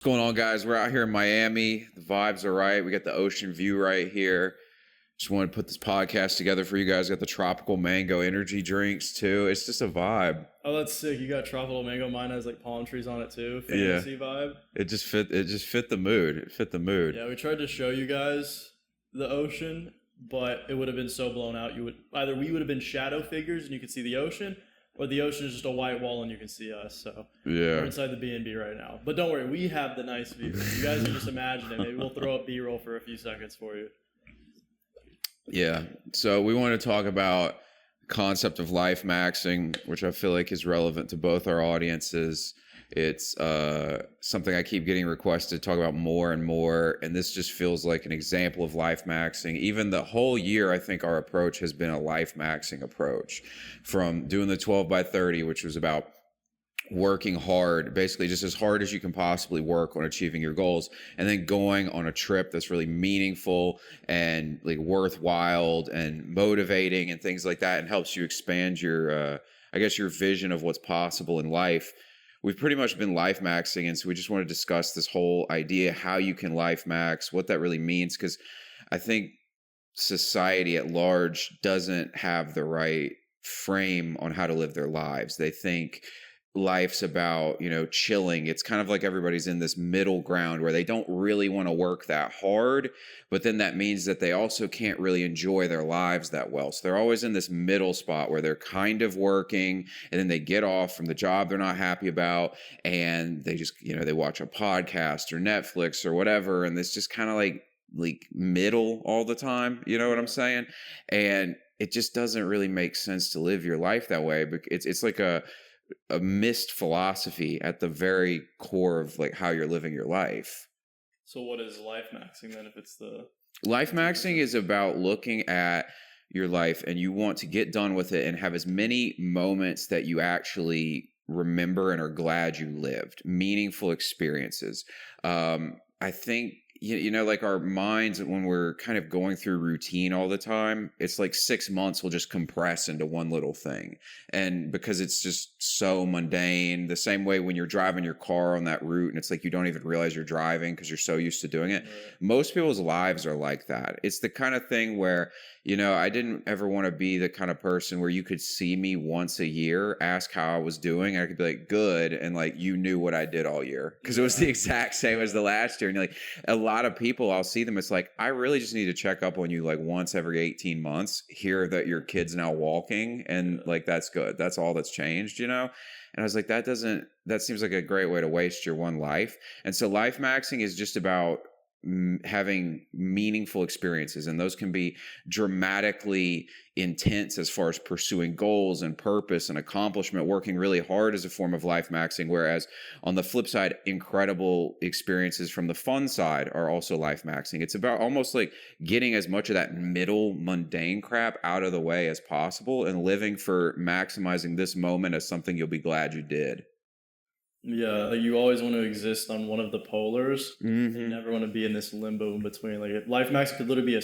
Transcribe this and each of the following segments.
What's going on, guys? We're out here in Miami. The vibes are right. We got the ocean view right here. Just wanted to put this podcast together for you guys. Got the tropical mango energy drinks too. It's just a vibe. Oh, that's sick. You got tropical mango. Mine has like palm trees on it too. Yeah. Fantasy vibe. It just fit the mood. It fit the mood. Yeah, we tried to show you guys the ocean, but it would have been so blown out. We would have been shadow figures and you could see the ocean, or the ocean is just a white wall and you can see us. So we're inside the B&B right now. But don't worry, we have the nice view. You guys are just imagining. Maybe we'll throw up B-roll for a few seconds for you. Yeah. So we want to talk about concept of life maxing, which I feel like is relevant to both our audiences. It's something I keep getting requested to talk about more and more, and this just feels like an example of life maxing. Even the whole year, I think our approach has been a life maxing approach, from doing the 12 by 30, which was about working hard, basically just as hard as you can possibly work on achieving your goals, and then going on a trip that's really meaningful and like worthwhile and motivating and things like that, and helps you expand your your vision of what's possible in life. We've pretty much been life maxing, and so we just want to discuss this whole idea, how you can life max, what that really means, because I think society at large doesn't have the right frame on how to live their lives. They think life's about, chilling. It's kind of like everybody's in this middle ground where they don't really want to work that hard, but then that means that they also can't really enjoy their lives that well. So they're always in this middle spot where they're kind of working and then they get off from the job they're not happy about, and they just, they watch a podcast or Netflix or whatever, and it's just kind of like middle all the time. You know what I'm saying? And it just doesn't really make sense to live your life that way. But it's like a missed philosophy at the very core of like how you're living your life. So what is life maxing then, if it's the... Life maxing is about looking at your life and you want to get done with it and have as many moments that you actually remember and are glad you lived, meaningful experiences. I think like our minds, when we're kind of going through routine all the time, it's like 6 months will just compress into one little thing. And because it's just so mundane, the same way when you're driving your car on that route and it's like you don't even realize you're driving because you're so used to doing it. Most people's lives are like that. It's the kind of thing where, I didn't ever want to be the kind of person where you could see me once a year, ask how I was doing, and I could be like, good, and like you knew what I did all year because it was the exact same as the last year. And you're like, a lot of people, I'll see them, it's like, I really just need to check up on you like once every 18 months, hear that your kid's now walking, and like that's good. That's all that's changed, And I was like, that seems like a great way to waste your one life. And so life maxing is just about having meaningful experiences, and those can be dramatically intense as far as pursuing goals and purpose and accomplishment. Working really hard is a form of life maxing, whereas on the flip side, incredible experiences from the fun side are also life maxing. It's about almost like getting as much of that middle mundane crap out of the way as possible and living for maximizing this moment as something you'll be glad you did. Yeah, like you always want to exist on one of the polars. Mm-hmm. You never want to be in this limbo in between. Like life max could literally be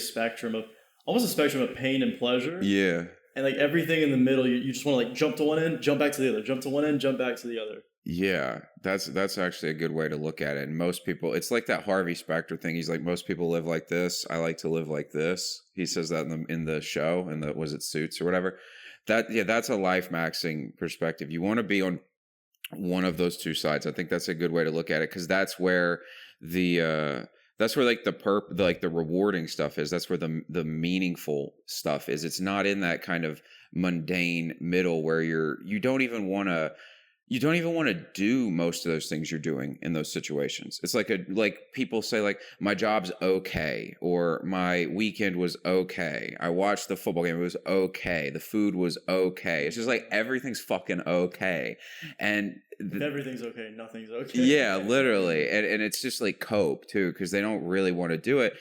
almost a spectrum of pain and pleasure. Yeah. And like everything in the middle, you just want to like jump to one end, jump back to the other, jump to one end, jump back to the other. Yeah, that's actually a good way to look at it. And most people, it's like that Harvey Specter thing. He's like, most people live like this. I like to live like this. He says that in the show, in the, was it Suits or whatever? That's a life maxing perspective. You want to be on one of those two sides. I think that's a good way to look at it, because that's where like the rewarding stuff is. That's where the meaningful stuff is. It's not in that kind of mundane middle where you don't even want to do most of those things you're doing in those situations. It's like people say like, my job's okay, or my weekend was okay. I watched the football game. It was okay. The food was okay. It's just like everything's fucking okay. And everything's okay. Nothing's okay. Yeah, literally. And it's just like cope too, because they don't really want to do it.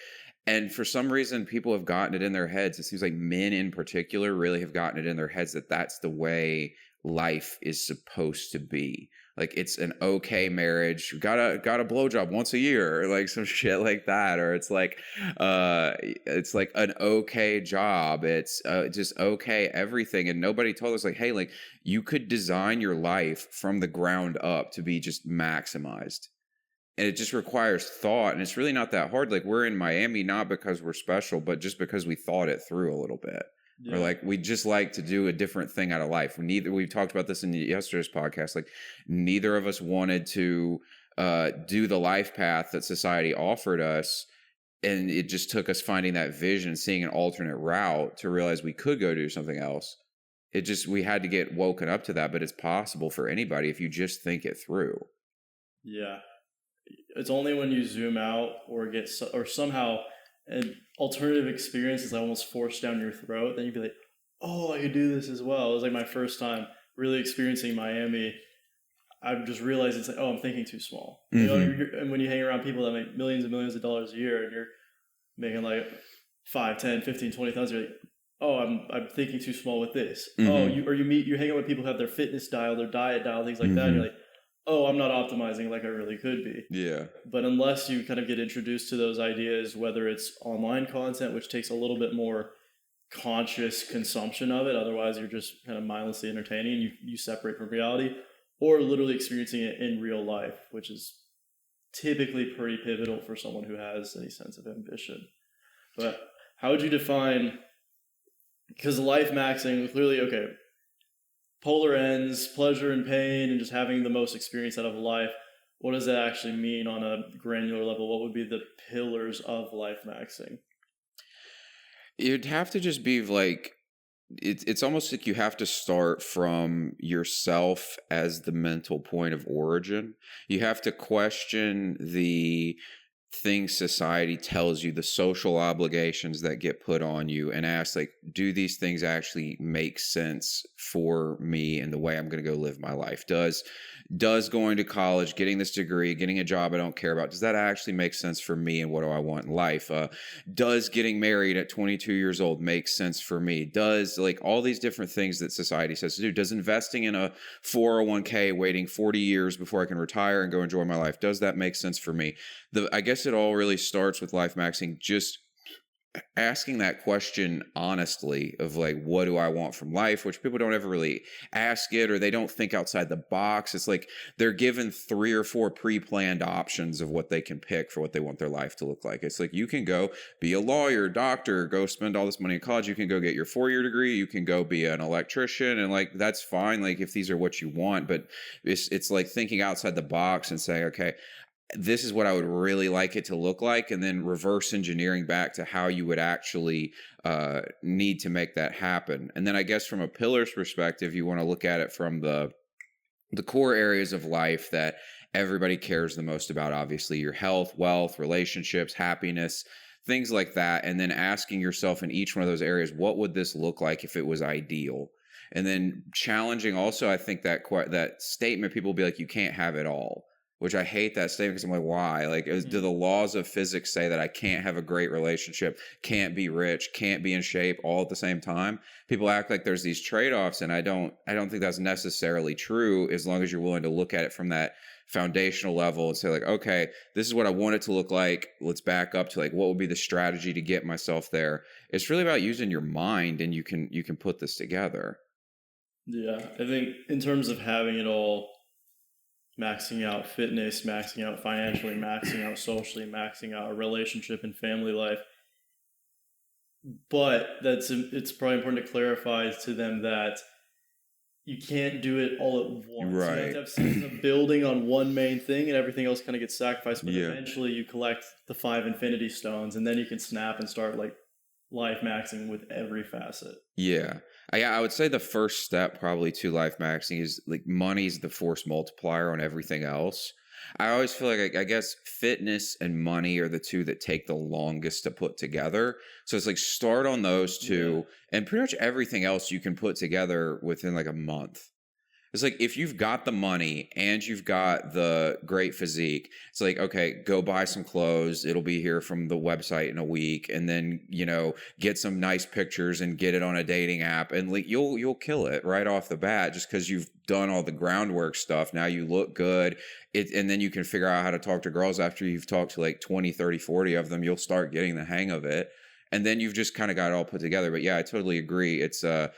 And for some reason, people have gotten it in their heads. It seems like men in particular really have gotten it in their heads that that's the way life is supposed to be. Like, it's an okay marriage, got a blowjob once a year, or like some shit like that, or it's like an okay job, it's just okay everything. And nobody told us like, hey, like you could design your life from the ground up to be just maximized. And it just requires thought, and it's really not that hard. Like, we're in Miami not because we're special, but just because we thought it through a little bit. Yeah. Or like, we just like to do a different thing out of life. We've talked about this in yesterday's podcast. Like, neither of us wanted to do the life path that society offered us. And it just took us finding that vision, seeing an alternate route to realize we could go do something else. We had to get woken up to that, but it's possible for anybody if you just think it through. Yeah. It's only when you zoom out or somehow an alternative experience is almost forced down your throat, then you'd be like, oh, I could do this as well. It was like my first time really experiencing Miami. I just realized it's like, oh, I'm thinking too small. Mm-hmm. And when you hang around people that make millions and millions of dollars a year and you're making like 5, 10, 15, 20,000, you're like, oh, I'm thinking too small with this. Mm-hmm. Oh, you hang out with people who have their fitness dial, their diet dial, things like that. And you're like, oh, I'm not optimizing like I really could be. Yeah. But unless you kind of get introduced to those ideas, whether it's online content, which takes a little bit more conscious consumption of it, otherwise you're just kind of mindlessly entertaining and you separate from reality, or literally experiencing it in real life, which is typically pretty pivotal for someone who has any sense of ambition. But how would you define, because life maxing, clearly, okay, polar ends, pleasure and pain, and just having the most experience out of life. What does that actually mean on a granular level? What would be the pillars of life maxing? You'd have to just be like, it's almost like you have to start from yourself as the mental point of origin. You have to question the things society tells you, the social obligations that get put on you, and ask, like, do these things actually make sense for me and the way I'm going to go live my life? Does going to college, getting this degree, getting a job I don't care about, does that actually make sense for me, and what do I want in life? Does getting married at 22 years old make sense for me? Does, like, all these different things that society says to do, does investing in a 401k, waiting 40 years before I can retire and go enjoy my life, does that make sense for me? I guess it all really starts with life maxing, just asking that question honestly of, like, what do I want from life, which people don't ever really ask it, or they don't think outside the box. It's like they're given 3 or 4 pre-planned options of what they can pick for what they want their life to look like. It's like, you can go be a lawyer, doctor, go spend all this money in college. You can go get your 4-year degree. You can go be an electrician, and like, that's fine. Like, if these are what you want, but it's like thinking outside the box and saying, okay, this is what I would really like it to look like, and then reverse engineering back to how you would actually need to make that happen. And then I guess from a pillar's perspective, you want to look at it from the core areas of life that everybody cares the most about, obviously your health, wealth, relationships, happiness, things like that. And then asking yourself in each one of those areas, what would this look like if it was ideal? And then challenging also, I think that statement, people will be like, you can't have it all. Which I hate that statement, because I'm like, why? Like, do the laws of physics say that I can't have a great relationship, can't be rich, can't be in shape all at the same time? People act like there's these trade-offs, and I don't think that's necessarily true, as long as you're willing to look at it from that foundational level and say, like, okay, this is what I want it to look like. Let's back up to, like, what would be the strategy to get myself there? It's really about using your mind, and you can put this together. Yeah, I think in terms of having it all, maxing out fitness, maxing out financially, maxing out socially, maxing out a relationship and family life. But it's probably important to clarify to them that you can't do it all at once. Right. You have to have seasons of building on one main thing, and everything else kind of gets sacrificed. But eventually you collect the 5 infinity stones, and then you can snap and start, like, life maxing with every facet. Yeah. I would say the first step probably to life maxing is, like, money's the force multiplier on everything else. I always feel like, I guess fitness and money are the two that take the longest to put together. So it's like, start on those two, and pretty much everything else you can put together within like a month. It's like, if you've got the money and you've got the great physique, it's like, okay, go buy some clothes. It'll be here from the website in a week. And then, get some nice pictures and get it on a dating app, and like, you'll kill it right off the bat, just because you've done all the groundwork stuff. Now you look good. And then you can figure out how to talk to girls after you've talked to like 20, 30, 40 of them. You'll start getting the hang of it. and then you've just kind of got it all put together. But yeah, I totally agree. It's a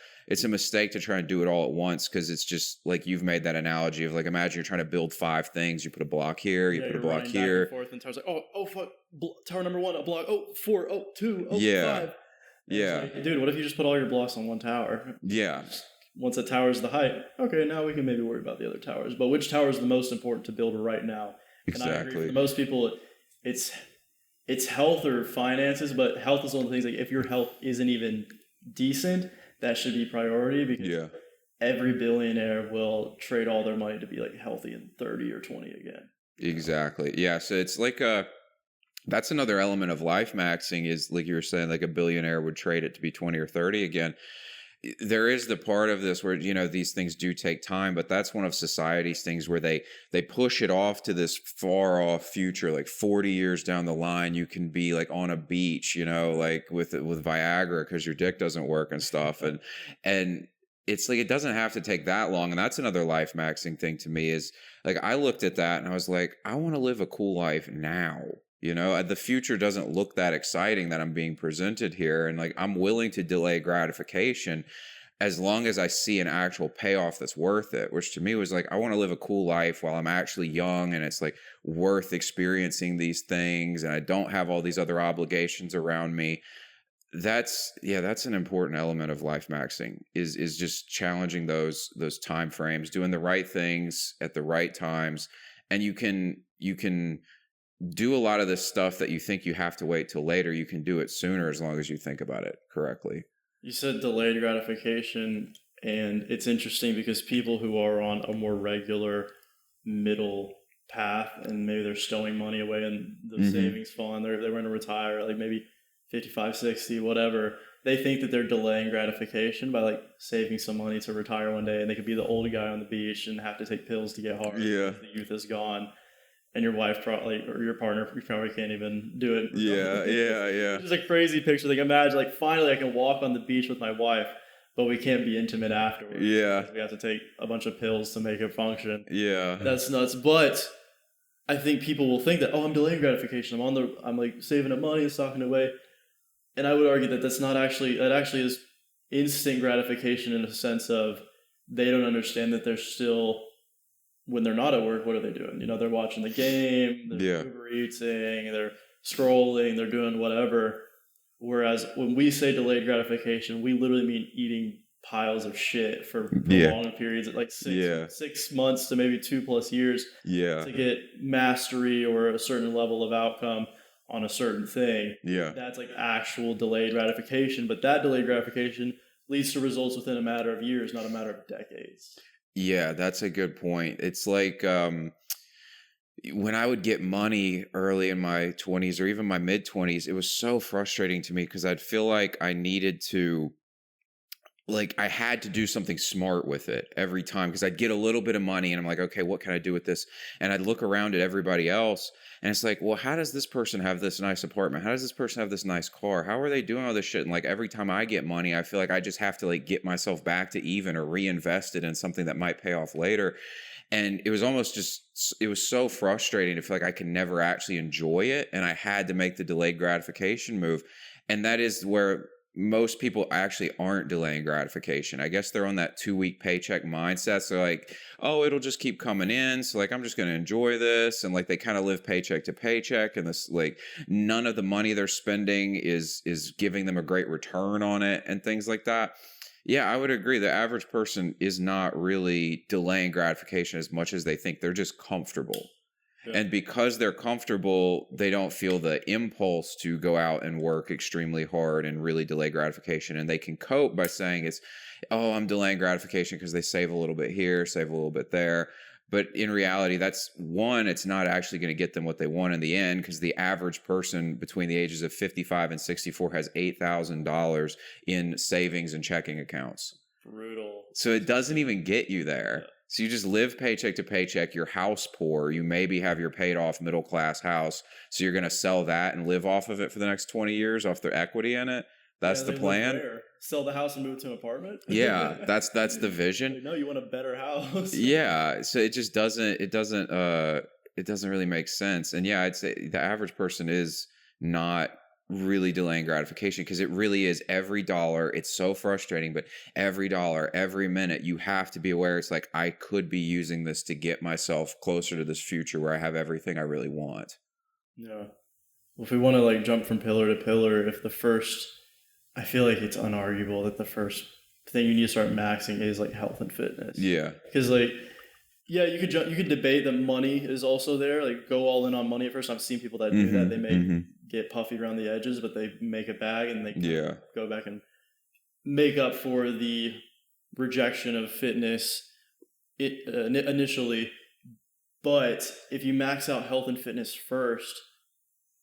mistake to try and do it all at once, because it's just like you've made that analogy of like, imagine you're trying to build 5 things. You put a block here, you put a block here. Back and forth, and tower's like, oh fuck, tower number 1, a block, 4, 2, 5. And like, dude, what if you just put all your blocks on one tower? Yeah. Once a tower's the height, okay, now we can maybe worry about the other towers. But which tower is the most important to build right now? Exactly. And I agree, for most people, it's health or finances, but health is one of the things, like if your health isn't even decent, that should be priority, because every billionaire will trade all their money to be like healthy in 30 or 20 again. Exactly. Yeah. So it's like that's another element of life maxing, is like you were saying, like a billionaire would trade it to be 20 or 30 again. There is the part of this where, you know, these things do take time, but that's one of society's things where they push it off to this far off future, like 40 years down the line, you can be like on a beach, you know, like with Viagra because your dick doesn't work and stuff. And it's like, it doesn't have to take that long. And that's another life maxing thing to me, is like, I looked at that and I was like, I want to live a cool life now. You know, the future doesn't look that exciting that I'm being presented here. And like, I'm willing to delay gratification as long as I see an actual payoff that's worth it, which to me was like, I want to live a cool life while I'm actually young, and it's like worth experiencing these things, and I don't have all these other obligations around me. That's an important element of life maxing, is just challenging those time frames, doing the right things at the right times. And you can do a lot of this stuff that you think you have to wait till later. You can do it sooner as long as you think about it correctly. You said delayed gratification, and it's interesting because people who are on a more regular middle path, and maybe they're stowing money away in the savings fund, they want to retire like maybe 55, 60, whatever, they think that they're delaying gratification by like saving some money to retire one day, and they could be the old guy on the beach and have to take pills to get hard. Yeah. The youth is gone. And your wife probably, or your partner, you probably can't even do it. Yeah. It's just a crazy picture. Like, imagine, like, finally I can walk on the beach with my wife, but we can't be intimate afterwards. Yeah. We have to take a bunch of pills to make it function. Yeah. That's nuts. But I think people will think that, oh, I'm delaying gratification. I'm like saving up money and stocking away. And I would argue that that actually is instant gratification, in a sense of they don't understand that they're still, when they're not at work, what are they doing? You know, they're watching the game, they're Uber eating, they're scrolling, they're doing whatever. Whereas when we say delayed gratification, we literally mean eating piles of shit for long periods, at like 6 months to maybe 2+ years to get mastery or a certain level of outcome on a certain thing. Yeah. That's like actual delayed gratification. But that delayed gratification leads to results within a matter of years, not a matter of decades. Yeah, that's a good point. It's like when I would get money early in my 20s or even my mid 20s, it was so frustrating to me because I'd feel like I needed to, like I had to do something smart with it every time, because I'd get a little bit of money and I'm like, okay, what can I do with this? And I'd look around at everybody else and it's like, well, how does this person have this nice apartment? How does this person have this nice car? How are they doing all this shit? And like every time I get money, I feel like I just have to like get myself back to even or reinvest it in something that might pay off later. And it was almost just, it was so frustrating to feel like I could never actually enjoy it. And I had to make the delayed gratification move. And that is where most people actually aren't delaying gratification. I guess they're on that 2-week paycheck mindset. So like, oh, it'll just keep coming in. So like, I'm just going to enjoy this. And like, they kind of live paycheck to paycheck, and this, like, none of the money they're spending is giving them a great return on it and things like that. Yeah, I would agree. The average person is not really delaying gratification as much as they think. They're just comfortable. And because they're comfortable, they don't feel the impulse to go out and work extremely hard and really delay gratification. And they can cope by saying I'm delaying gratification because they save a little bit here, save a little bit there. But in reality, that's one, it's not actually going to get them what they want in the end, because the average person between the ages of 55 and 64 has $8,000 in savings and checking accounts. Brutal. So it doesn't even get you there. Yeah. So you just live paycheck to paycheck. You're house poor. You maybe have your paid off middle class house. So you're going to sell that and live off of it for the next 20 years off the equity in it. That's the plan. Sell the house and move to an apartment. Yeah, that's the vision. Like, no, you want a better house. Yeah, so it just doesn't really make sense. And yeah, I'd say the average person is not really delaying gratification, because it really is every dollar. It's so frustrating, but every dollar, every minute, you have to be aware. It's like, I could be using this to get myself closer to this future where I have everything I really want. Yeah. Well, if we want to like jump from pillar to pillar, I feel like it's unarguable that the first thing you need to start maxing is like health and fitness. Yeah. Because like, yeah, you could debate that money is also there. Like, go all in on money at first. I've seen people that do that. They may get puffy around the edges, but they make a bag and they can go back and make up for the rejection of fitness initially. But if you max out health and fitness first,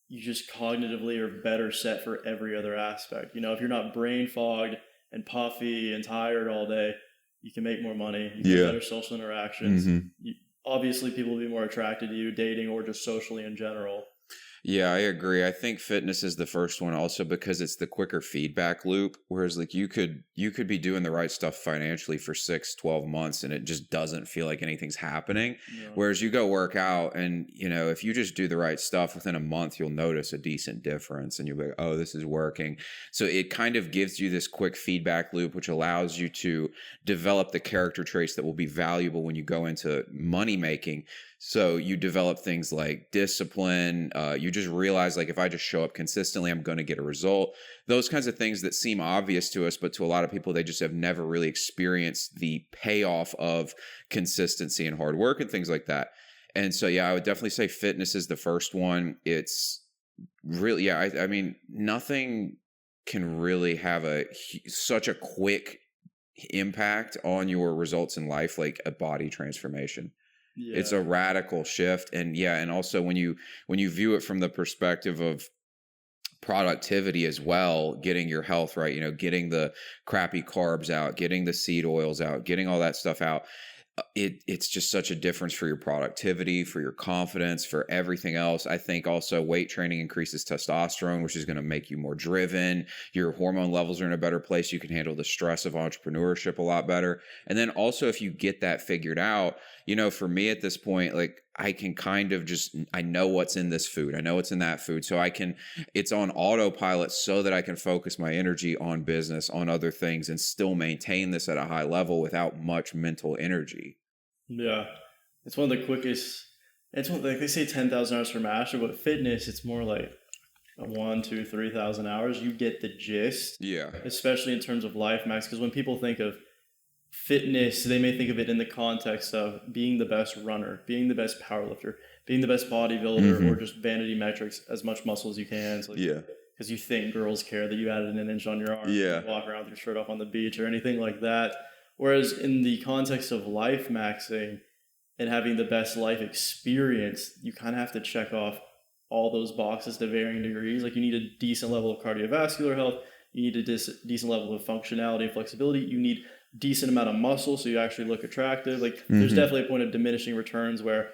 you just cognitively are better set for every other aspect. You know, if you're not brain fogged and puffy and tired all day, you can make more money. You get better social interactions. Obviously, people will be more attracted to you dating or just socially in general. Yeah, I agree. I think fitness is the first one also because it's the quicker feedback loop. Whereas like you could be doing the right stuff financially for 6-12 months and it just doesn't feel like anything's happening. Yeah. Whereas you go work out and, you know, if you just do the right stuff within a month, you'll notice a decent difference and you'll be like, oh, this is working. So it kind of gives you this quick feedback loop, which allows you to develop the character traits that will be valuable when you go into money making. So you develop things like discipline. You just realize, like, if I just show up consistently, I'm going to get a result. Those kinds of things that seem obvious to us, but to a lot of people, they just have never really experienced the payoff of consistency and hard work and things like that. And so, yeah, I would definitely say fitness is the first one. It's really, I mean, nothing can really have such a quick impact on your results in life like a body transformation. Yeah. It's a radical shift. And also when you view it from the perspective of productivity as well, getting your health right, you know, getting the crappy carbs out, getting the seed oils out, getting all that stuff out, it's just such a difference for your productivity, for your confidence, for everything else. I think also weight training increases testosterone, which is going to make you more driven. Your hormone levels are in a better place. You can handle the stress of entrepreneurship a lot better. And then also if you get that figured out, you know, for me at this point, like I can kind of I know what's in this food. I know what's in that food. So it's on autopilot so that I can focus my energy on business, on other things, and still maintain this at a high level without much mental energy. Yeah. It's one of the quickest, like they say 10,000 hours for master, but fitness, it's more like 1, 2, 3,000 hours. You get the gist. Yeah. Especially in terms of life max. Because when people think of fitness, they may think of it in the context of being the best runner, being the best powerlifter, being the best bodybuilder, or just vanity metrics, as much muscle as you can. So because you think girls care that you added an inch on your arm, you walk around with your shirt off on the beach or anything like that. Whereas in the context of life maxing and having the best life experience, you kind of have to check off all those boxes to varying degrees. Like you need a decent level of cardiovascular health, you need a decent level of functionality and flexibility, you need decent amount of muscle so you actually look attractive. Like there's definitely a point of diminishing returns where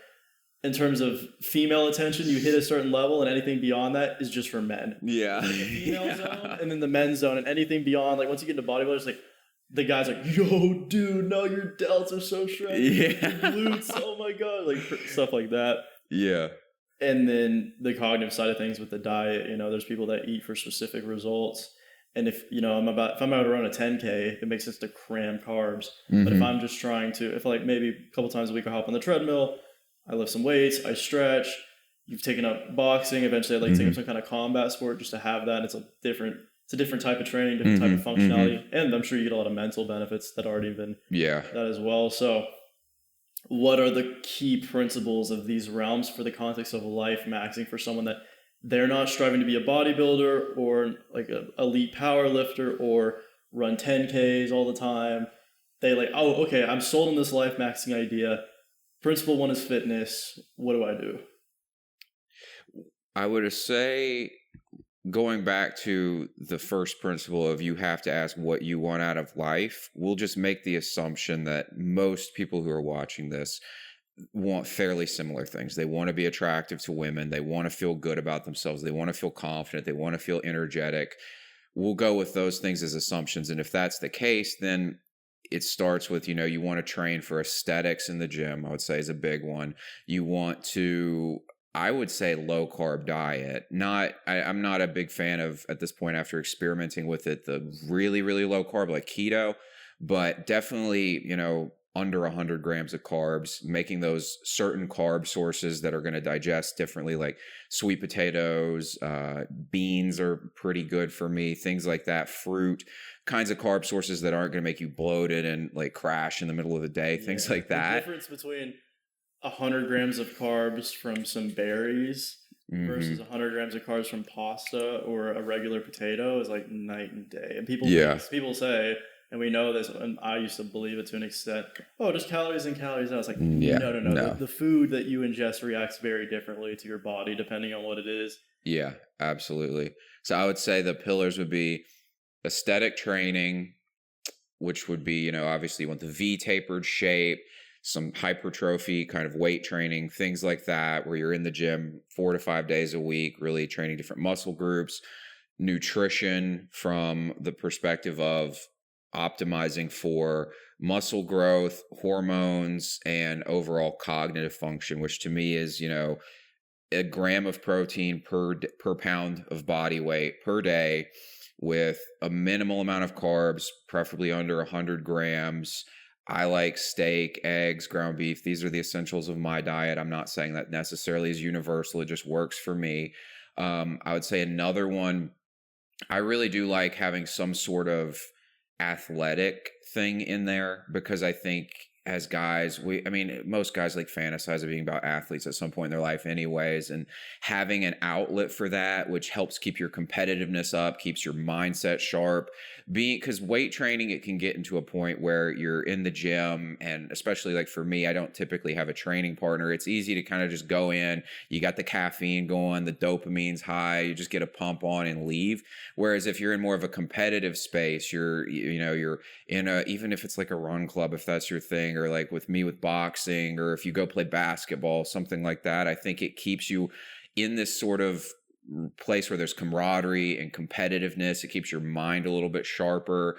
in terms of female attention, you hit a certain level and anything beyond that is just for men. Yeah. Like the female zone and then the men's zone, and anything beyond, like once you get into bodybuilders, like the guy's like, yo, dude, no, your delts are so shredded. Yeah. Your glutes, oh my God. Like stuff like that. Yeah. And then the cognitive side of things with the diet, you know, there's people that eat for specific results. And if I'm about to run a 10K, it makes sense to cram carbs. But if I'm just trying to, if like maybe a couple times a week I hop on the treadmill, I lift some weights, I stretch, you've taken up boxing, eventually I'd like to take up some kind of combat sport just to have that. And it's a different type of training, different type of functionality. And I'm sure you get a lot of mental benefits that already been that as well. So what are the key principles of these realms for the context of life maxing for someone that they're not striving to be a bodybuilder or like an elite power lifter or run 10Ks all the time? They like, oh, okay, I'm sold on this life maxing idea. Principle 1 is fitness. What do I do? I would say, going back to the first principle of you have to ask what you want out of life, we'll just make the assumption that most people who are watching this want fairly similar things. They want to be attractive to women. They want to feel good about themselves. They want to feel confident. They want to feel energetic. We'll go with those things as assumptions. And if that's the case, then it starts with, you know, you want to train for aesthetics in the gym, I would say is a big one. You want to I would say low carb diet. I'm not a big fan of, at this point, after experimenting with it, the really, really low carb like keto, but definitely, under 100 grams of carbs, making those certain carb sources that are going to digest differently, like sweet potatoes, beans are pretty good for me, things like that, fruit, kinds of carb sources that aren't going to make you bloated and like crash in the middle of the day, things like that. The difference between 100 grams of carbs from some berries versus 100 grams of carbs from pasta or a regular potato is like night and day. And people say, and we know this, and I used to believe it to an extent, oh, just calories in, calories out. It's like, no. The food that you ingest reacts very differently to your body depending on what it is. Yeah, absolutely. So I would say the pillars would be aesthetic training, which would be, obviously you want the V tapered shape, some hypertrophy kind of weight training, things like that, where you're in the gym 4 to 5 days a week, really training different muscle groups. Nutrition from the perspective of optimizing for muscle growth, hormones, and overall cognitive function, which to me is, a gram of protein per pound of body weight per day with a minimal amount of carbs, preferably under 100 grams. I like steak, eggs, ground beef. These are the essentials of my diet. I'm not saying that necessarily is universal. It just works for me. I would say another one, I really do like having some sort of athletic thing in there, because I think as guys, most guys like fantasize of being about athletes at some point in their life anyways, and having an outlet for that, which helps keep your competitiveness up, keeps your mindset sharp, because weight training, it can get into a point where you're in the gym, and especially like for me, I don't typically have a training partner. It's easy to kind of just go in, you got the caffeine going, the dopamine's high, you just get a pump on and leave. Whereas if you're in more of a competitive space, you're in even if it's like a run club, if that's your thing, or like with me with boxing, or if you go play basketball, something like that, I think it keeps you in this sort of place where there's camaraderie and competitiveness. It keeps your mind a little bit sharper,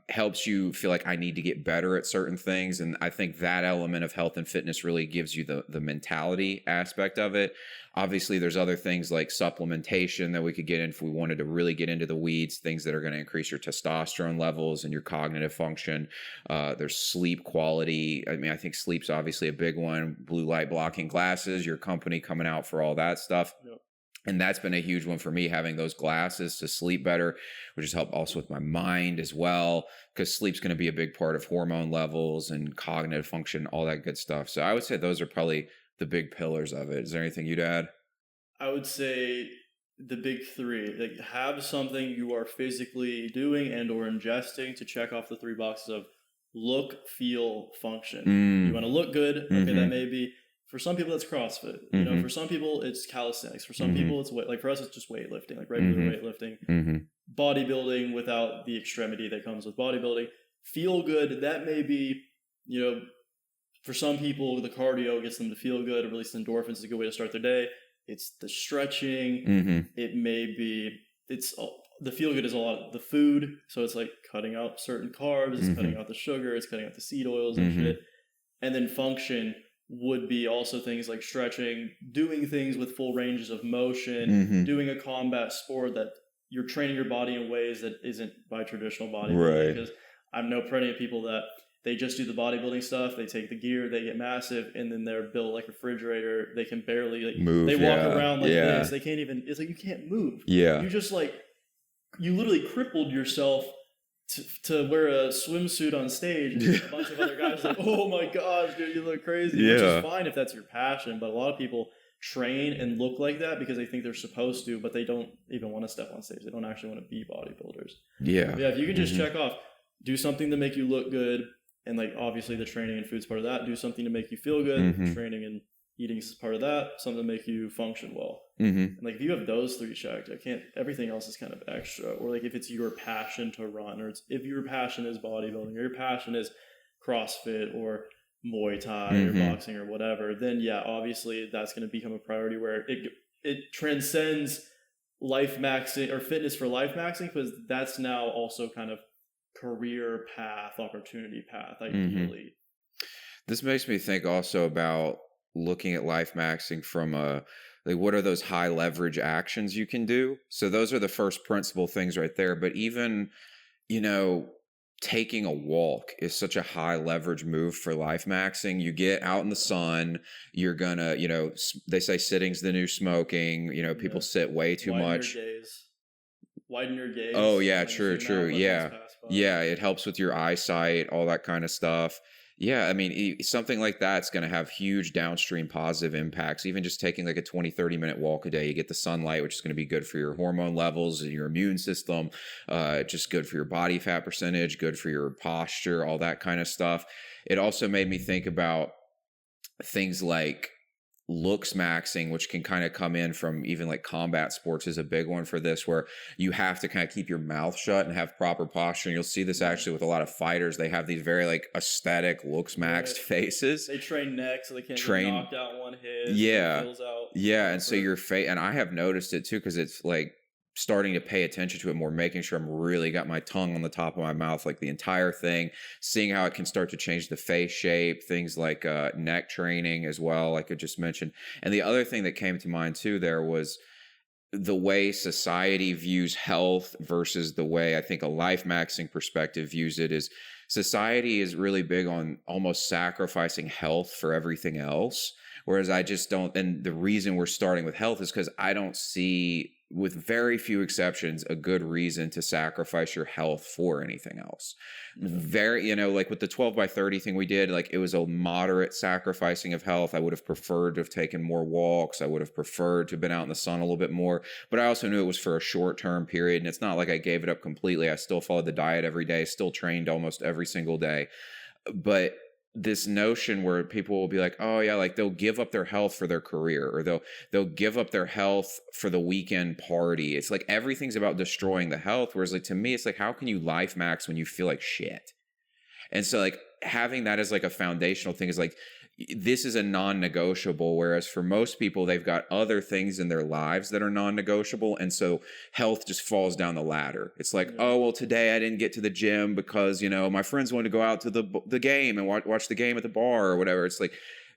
helps you feel like I need to get better at certain things. And I think that element of health and fitness really gives you the mentality aspect of it. Obviously, there's other things like supplementation that we could get in if we wanted to really get into the weeds, things that are going to increase your testosterone levels and your cognitive function. There's sleep quality. I think sleep's obviously a big one. Blue light blocking glasses, your company coming out for all that stuff. Yep. And that's been a huge one for me, having those glasses to sleep better, which has helped also with my mind as well, because sleep's going to be a big part of hormone levels and cognitive function, all that good stuff. So I would say those are probably the big pillars of it. Is there anything you'd add? I would say the big three. Like, have something you are physically doing and or ingesting to check off the 3 boxes of look, feel, function. You want to look good. Okay, that may be... For some people, that's CrossFit. For some people, it's calisthenics. For some people, it's like for us, it's just weightlifting, like regular weightlifting. Bodybuilding without the extremity that comes with bodybuilding. Feel good. That may be, for some people, the cardio gets them to feel good. Release endorphins is a good way to start their day. It's the stretching. It may be, the feel good is a lot of the food. So it's like cutting out certain carbs. It's cutting out the sugar. It's cutting out the seed oils and shit. And then function would be also things like stretching, doing things with full ranges of motion, doing a combat sport that you're training your body in ways that isn't by traditional bodybuilding. Right. Because I know plenty of people that they just do the bodybuilding stuff, they take the gear, they get massive, and then they're built like a refrigerator. They can barely move. They walk around like this. They can't even, it's like you can't move. Yeah. You just you literally crippled yourself to wear a swimsuit on stage, and a bunch of other guys like, oh my gosh, dude, you look crazy. Which is fine if that's your passion, but a lot of people train and look like that because they think they're supposed to, but they don't even want to step on stage. They don't actually want to be bodybuilders. If you can just check off, do something to make you look good, and like obviously the training and food's part of that. Do something to make you feel good, training and eating is part of that, something to make you function well. And like if you have those 3 checked, everything else is kind of extra. Or like if it's your passion to run, or if your passion is bodybuilding, or your passion is CrossFit or Muay Thai or boxing or whatever, then obviously that's going to become a priority where it transcends life maxing or fitness for life maxing, because that's now also kind of career path, opportunity path, ideally. This makes me think also about looking at life maxing from a, like, what are those high leverage actions you can do? So those are the first principle things right there. But even, you know, taking a walk is such a high leverage move for life maxing. You get out in the sun, you're gonna, you know, they say sitting's the new smoking. You know, people sit way too much. Widen your gaze. Oh yeah, true. Yeah. Yeah, it helps with your eyesight, all that kind of stuff. Yeah, I mean, something like that's going to have huge downstream positive impacts. Even just taking like a 20-30 minute walk a day, you get the sunlight, which is going to be good for your hormone levels and your immune system, just good for your body fat percentage, good for your posture, all that kind of stuff. It also made me think about things like looks maxing, which can kind of come in from even like combat sports is a big one for this, where you have to kind of keep your mouth shut and have proper posture. And you'll see this actually with a lot of fighters. They have these very like aesthetic looks maxed faces. They train neck so they can't get knocked out one hit. Yeah. Yeah. And so your face, and I have noticed it too, because it's like starting to pay attention to it more, making sure I'm really got my tongue on the top of my mouth, like the entire thing, seeing how it can start to change the face shape, things like neck training as well, like I just mentioned. And the other thing that came to mind too there was the way society views health versus the way I think a life maxing perspective views it. Is society is really big on almost sacrificing health for everything else. Whereas I just don't, and the reason we're starting with health is because I don't see, with very few exceptions, a good reason to sacrifice your health for anything else. Very, you know, like with the 12x30 thing we did, like it was a moderate sacrificing of health. I would have preferred to have taken more walks. I would have preferred to have been out in the sun a little bit more, but I also knew it was for a short-term period. And it's not like I gave it up completely. I still followed the diet every day, still trained almost every single day. But this notion where people will be like, oh yeah, like they'll give up their health for their career, or they'll give up their health for the weekend party. It's like everything's about destroying the health. Whereas like to me, it's like, how can you life max when you feel like shit? And so like having that as like a foundational thing is like, this is a non-negotiable. Whereas for most people, they've got other things in their lives that are non-negotiable. And so health just falls down the ladder. It's like, oh, well, today I didn't get to the gym because, you know, my friends wanted to go out to the game and watch the game at the bar or whatever. It's like,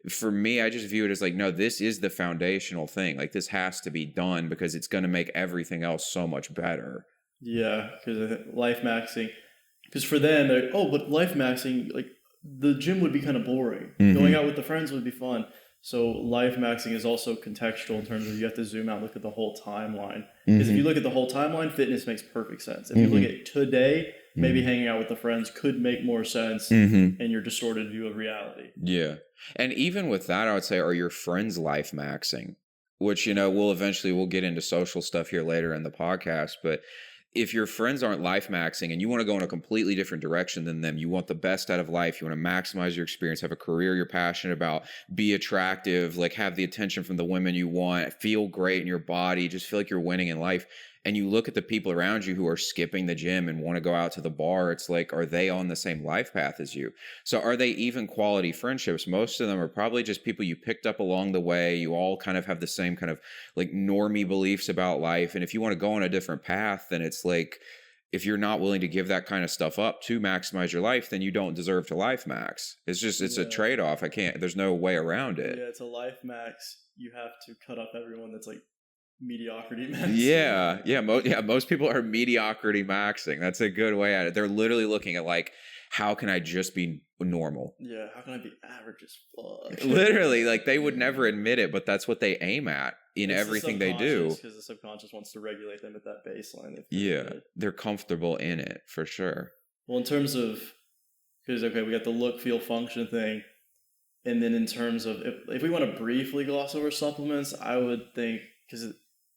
for me, I just view it as like, no, this is the foundational thing. Like this has to be done because it's going to make everything else so much better. Yeah, because life maxing, because for them, they're like, oh, but life maxing, like, the gym would be kind of boring. Going out with the friends would be fun. So life maxing is also contextual in terms of you have to zoom out and look at the whole timeline. Because if you look at the whole timeline, fitness makes perfect sense. If you look at today, maybe hanging out with the friends could make more sense in your distorted view of reality. Yeah. And even with that, I would say, are your friends life maxing? Which, you know, we'll get into social stuff here later in the podcast, but if your friends aren't life maxing and you want to go in a completely different direction than them, you want the best out of life, you want to maximize your experience, have a career you're passionate about, be attractive, like have the attention from the women you want, feel great in your body, just feel like you're winning in life. And you look at the people around you who are skipping the gym and want to go out to the bar, it's like, are they on the same life path as you? So are they even quality friendships? Most of them are probably just people you picked up along the way. You all kind of have the same kind of like normie beliefs about life. And if you want to go on a different path, then it's like, if you're not willing to give that kind of stuff up to maximize your life, then you don't deserve to life max. It's just, it's a trade-off. There's no way around it. Yeah, it's a life max. You have to cut off everyone that's like mediocrity maxing. Most people are mediocrity maxing. That's a good way at it. They're literally looking at like, how can I just be normal? Yeah, how can I be average as fuck? Literally, like they would never admit it, but that's what they aim at in everything they do. Because the subconscious wants to regulate them at that baseline. They're comfortable in it for sure. Well, in terms of, because we got the look, feel, function thing. And then in terms of, if we want to briefly gloss over supplements, I would think, because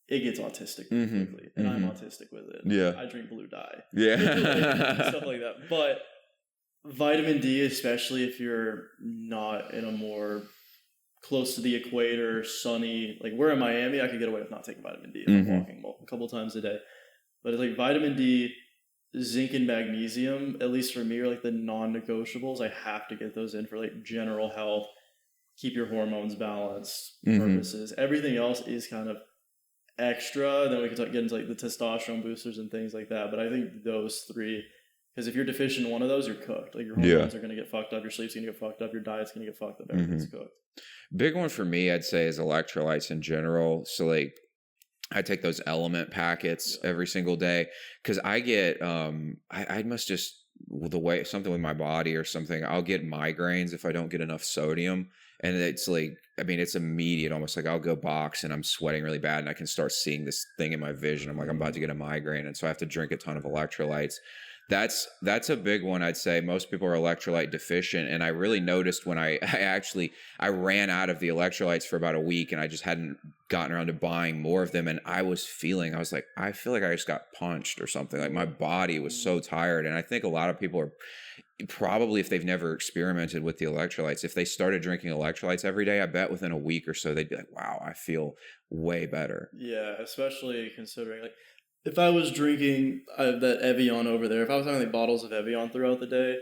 it gets autistic quickly, and I'm autistic with it. Yeah. I drink blue dye. Yeah. Stuff like that. But vitamin D, especially if you're not in a more close to the equator, sunny, like we're in Miami, I could get away with not taking vitamin D if I'm walking a couple times a day. But it's like vitamin D, zinc, and magnesium, at least for me, are like the non-negotiables. I have to get those in for like general health, keep your hormones balanced purposes. Everything else is kind of extra. Then we can get into like the testosterone boosters and things like that. But I think those three Because if you're deficient in one of those, you're cooked. Like your hormones are going to get fucked up, your sleep's going to get fucked up, your diet's going to get fucked up, everything's cooked. Big one for me, I'd say, is electrolytes in general. So like I take those element packets every single day because I get I must just the way something with my body or something. I'll get migraines if I don't get enough sodium, and it's like, I mean, it's immediate, almost like I'll go box and I'm sweating really bad and I can start seeing this thing in my vision. I'm like, I'm about to get a migraine, and so I have to drink a ton of electrolytes. That's a big one. I'd say most people are electrolyte deficient, and I really noticed when I ran out of the electrolytes for about a week, and I just hadn't gotten around to buying more of them, and I was like, I feel like I just got punched or something. Like my body was so tired, and I think a lot of people are probably, if they've never experimented with the electrolytes, if they started drinking electrolytes every day, I bet within a week or so they'd be like, wow, I feel way better. Yeah, especially considering like if I was drinking that Evian over there, if I was having like bottles of Evian throughout the day,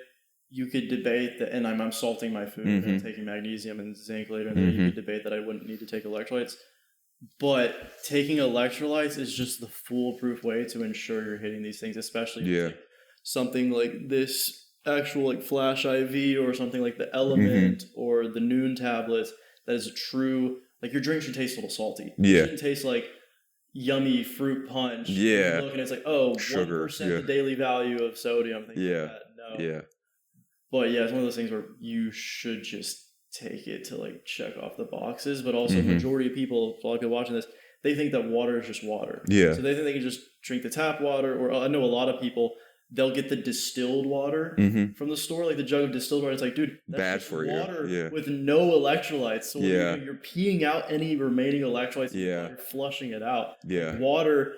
you could debate that, and I'm salting my food and I'm taking magnesium and zinc later in the day, you could debate that I wouldn't need to take electrolytes. But taking electrolytes is just the foolproof way to ensure you're hitting these things, especially like something like this actual like Flash IV or something like the Element or the Noon tablets. That is a true, like your drink should taste a little salty. It shouldn't taste like yummy fruit punch. Yeah. Look, and it's like, oh, sugar, 1% the daily value of sodium. Things like that. No. Yeah. But yeah, it's one of those things where you should just take it to like check off the boxes. But also, majority of people, like watching this, they think that water is just water. Yeah. So they think they can just drink the tap water, or I know a lot of people, they'll get the distilled water from the store, like the jug of distilled water. It's like, dude, that's bad just for water you. with no electrolytes. So you're peeing out any remaining electrolytes. You're flushing it out. Yeah. Like water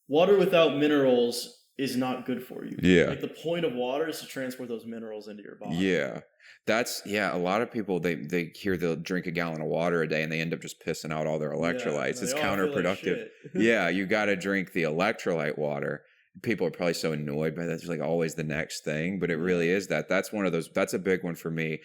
without minerals is not good for you. Yeah. Like the point of water is to transport those minerals into your body. Yeah. A lot of people, they hear they'll drink a gallon of water a day and they end up just pissing out all their electrolytes. It's counterproductive. Like you got to drink the electrolyte water. People are probably so annoyed by that. It's like always the next thing, but it really is that. That's one of those. That's a big one for me.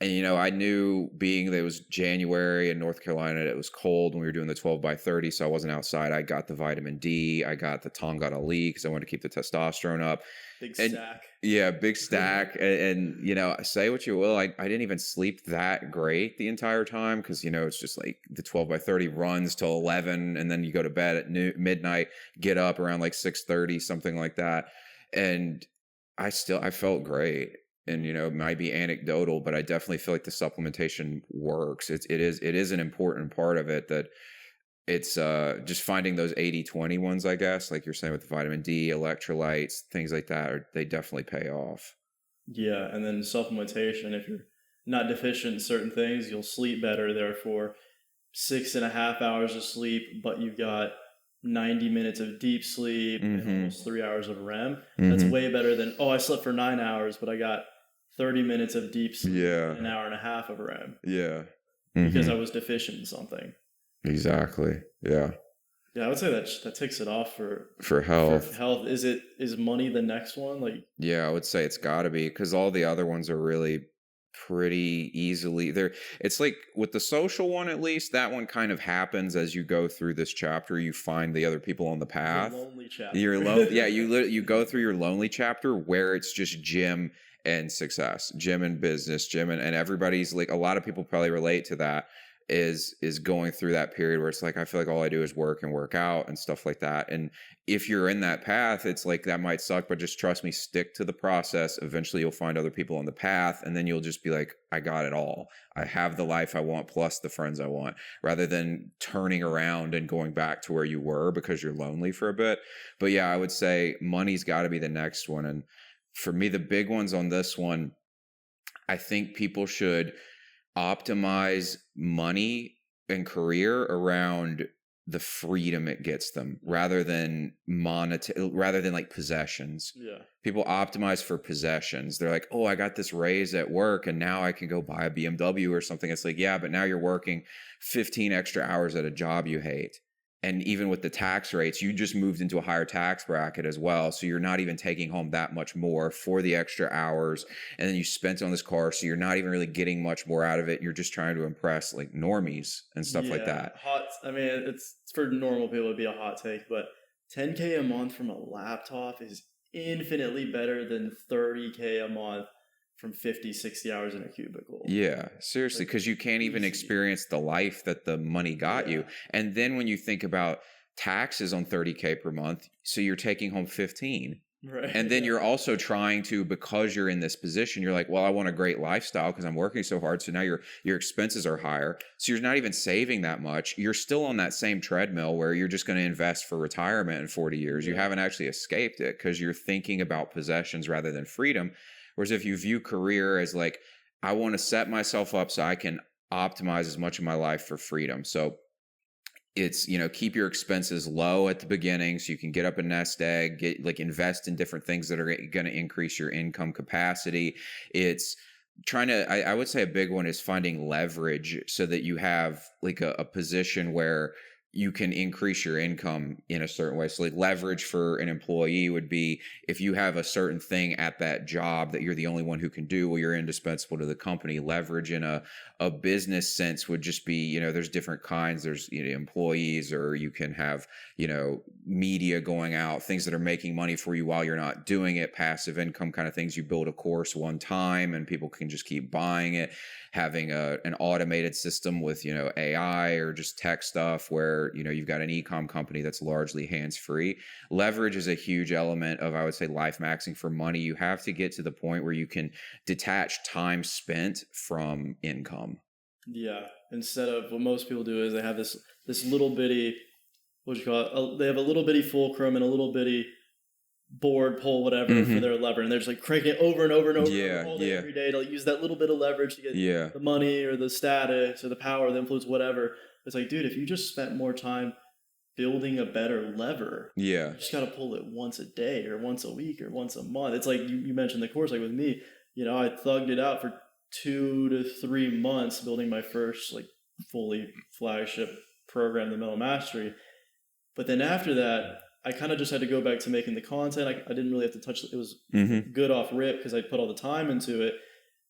And, I knew being that it was January in North Carolina, it was cold when we were doing the 12x30, so I wasn't outside. I got the vitamin D. I got the Tonga Ali because I wanted to keep the testosterone up. Big stack. Yeah, big stack. and say what you will, I didn't even sleep that great the entire time because, it's just like the 12x30 runs till 11, and then you go to bed at midnight, get up around like 6:30, something like that. And I felt great. And, it might be anecdotal, but I definitely feel like the supplementation works. It is an important part of it, that it's just finding those 80-20 ones, I guess, like you're saying with the vitamin D, electrolytes, things like that, they definitely pay off. Yeah. And then supplementation, if you're not deficient in certain things, you'll sleep better. Therefore, 6.5 hours of sleep, but you've got 90 minutes of deep sleep and almost 3 hours of REM. That's way better than, I slept for 9 hours, but I got 30 minutes of deep sleep and an hour and a half of REM. Yeah. Because I was deficient in something. Exactly. Yeah. Yeah, I would say that takes it off for health. For health. Is money the next one? Like, yeah, I would say it's got to be, because all the other ones are really pretty easily there. It's like with the social one, at least that one kind of happens as you go through this chapter. You find the other people on the path. The lonely chapter. You go through your lonely chapter where it's just gym and success, gym and business, gym and everybody's like, a lot of people probably relate to that, is going through that period where it's like, I feel like all I do is work and work out and stuff like that. And if you're in that path, it's like, that might suck, but just trust me, stick to the process. Eventually you'll find other people on the path, and then you'll just be like, I got it all. I have the life I want plus the friends I want, rather than turning around and going back to where you were because you're lonely for a bit. But yeah, I would say money's got to be the next one. And for me, the big ones on this one, I think people should optimize money and career around the freedom it gets them, rather than like possessions. Yeah. People optimize for possessions. They're like, I got this raise at work and now I can go buy a BMW or something. It's like, yeah, but now you're working 15 extra hours at a job you hate. And even with the tax rates, you just moved into a higher tax bracket as well. So you're not even taking home that much more for the extra hours. And then you spent on this car, so you're not even really getting much more out of it. You're just trying to impress like normies and stuff like that. It's for normal people, it'd be a hot take, but $10K a month from a laptop is infinitely better than 30K a month from 50, 60 hours in a cubicle. Yeah, seriously, because you can't even experience the life that the money got you. And then when you think about taxes on 30K per month, so you're taking home 15. Right. And then you're also trying to, because you're in this position, you're like, well, I want a great lifestyle because I'm working so hard. So now your expenses are higher. So you're not even saving that much. You're still on that same treadmill where you're just going to invest for retirement in 40 years. You haven't actually escaped it because you're thinking about possessions rather than freedom. Whereas if you view career as like, I want to set myself up so I can optimize as much of my life for freedom. So it's, keep your expenses low at the beginning so you can get up a nest egg, invest in different things that are going to increase your income capacity. It's trying to, I would say a big one is finding leverage so that you have like a position where you can increase your income in a certain way. So like leverage for an employee would be if you have a certain thing at that job that you're the only one who can do, well, you're indispensable to the company. Leverage in a business sense would just be, there's different kinds. There's employees, or you can have, media going out, things that are making money for you while you're not doing it, passive income kind of things. You build a course one time and people can just keep buying it. Having an automated system with, AI or just tech stuff where, you've got an e-com company that's largely hands-free. Leverage is a huge element of, I would say, life maxing for money. You have to get to the point where you can detach time spent from income. Yeah. Instead of what most people do is they have this little bitty, what do you call it? They have a little bitty fulcrum and a little bitty board, pole, whatever, for their lever, and they're just like cranking it over and over and over all day, every day to use that little bit of leverage to get the money or the status or the power, the influence, whatever. It's like, dude, if you just spent more time building a better lever, you just got to pull it once a day or once a week or once a month. It's like you mentioned the course, like with me, I thugged it out for 2 to 3 months building my first like fully flagship program, the Mental Mastery. But then after that, I kind of just had to go back to making the content. I didn't really have to touch it. It was good off rip because I put all the time into it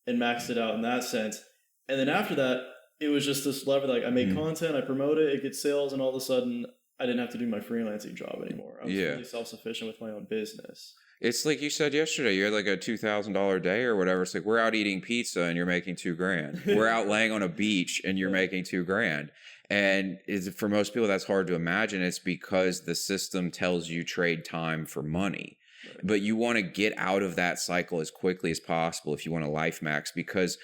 and maxed it out in that sense. And then after that, it was just this lever. Like I make content, I promote it, it gets sales, and all of a sudden I didn't have to do my freelancing job anymore. I was really self-sufficient with my own business. It's like you said yesterday, you had like a $2,000 day or whatever. It's like, we're out eating pizza and you're making $2,000. We're out laying on a beach and you're making $2,000. And for most people, that's hard to imagine. It's because the system tells you trade time for money. Right. But you want to get out of that cycle as quickly as possible if you want to life max, because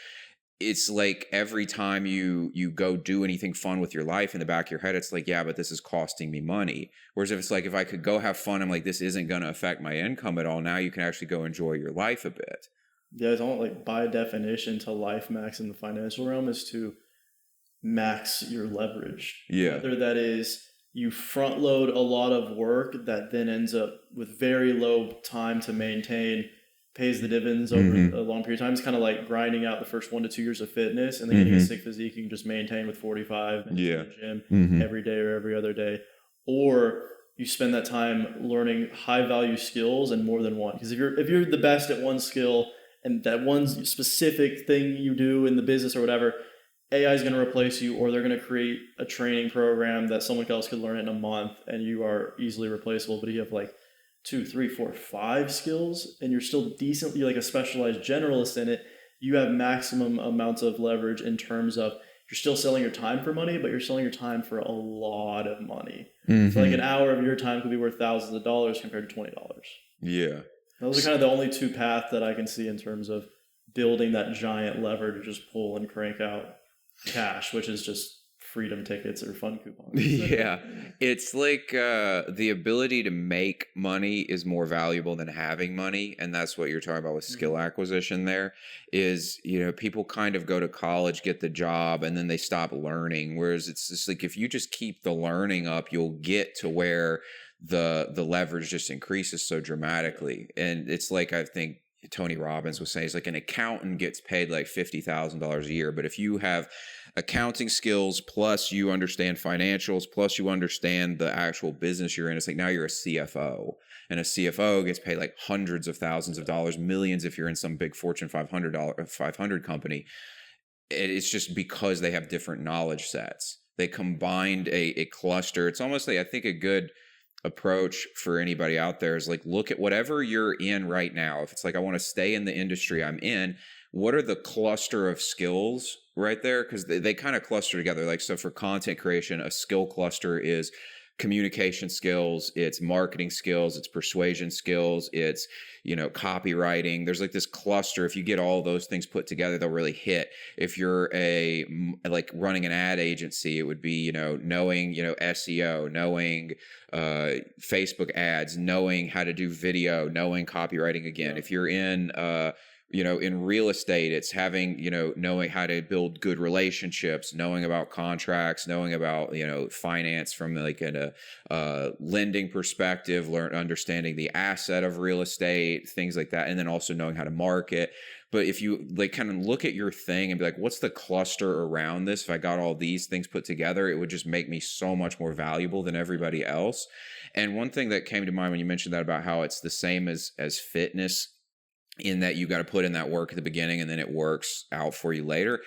it's like every time you go do anything fun with your life, in the back of your head, it's like, yeah, but this is costing me money. Whereas if it's like, if I could go have fun, I'm like, this isn't going to affect my income at all. Now you can actually go enjoy your life a bit. Yeah, it's almost like by definition to life max in the financial realm is to max your leverage. Yeah. Whether that is you front load a lot of work that then ends up with very low time to maintain, pays the dividends over a long period of time. It's kind of like grinding out the first 1 to 2 years of fitness and then getting a sick physique you can just maintain with 45 minutes in the gym every day or every other day. Or you spend that time learning high value skills and more than one. Because if you're the best at one skill and that one specific thing you do in the business or whatever, AI is going to replace you, or they're going to create a training program that someone else could learn in a month and you are easily replaceable. But if you have like 2, 3, 4, 5 skills and you're still decently like a specialized generalist in it, you have maximum amounts of leverage in terms of you're still selling your time for money, but you're selling your time for a lot of money. So like an hour of your time could be worth thousands of dollars compared to $20. Yeah. Those are kind of the only two paths that I can see in terms of building that giant lever to just pull and crank out cash, which is just freedom tickets or fun coupons. Yeah. It's like the ability to make money is more valuable than having money. And that's what you're talking about with skill acquisition there is, people kind of go to college, get the job, and then they stop learning. Whereas it's just like, if you just keep the learning up, you'll get to where the leverage just increases so dramatically. And it's like, I think Tony Robbins was saying, it's like an accountant gets paid like $50,000 a year. But if you have accounting skills, plus you understand financials, plus you understand the actual business you're in, it's like now you're a CFO. And a CFO gets paid like hundreds of thousands of dollars, millions if you're in some big Fortune 500 company. It's just because they have different knowledge sets. They combined a cluster. It's almost like, I think a good approach for anybody out there is like, look at whatever you're in right now. If it's like, I want to stay in the industry I'm in, what are the cluster of skills right there? Because they kind of cluster together. Like, so for content creation, a skill cluster is communication skills, it's marketing skills, it's persuasion skills, it's, copywriting. There's like this cluster. If you get all those things put together, they'll really hit. If you're like running an ad agency, it would be, knowing, SEO, knowing Facebook ads, knowing how to do video, knowing copywriting again. If you're in in real estate, it's having, knowing how to build good relationships, knowing about contracts, knowing about, finance from like a lending perspective, understanding the asset of real estate, things like that. And then also knowing how to market. But if you like kind of look at your thing and be like, what's the cluster around this? If I got all these things put together, it would just make me so much more valuable than everybody else. And one thing that came to mind when you mentioned that about how it's the same as fitness, in that you got to put in that work at the beginning and then it works out for you later.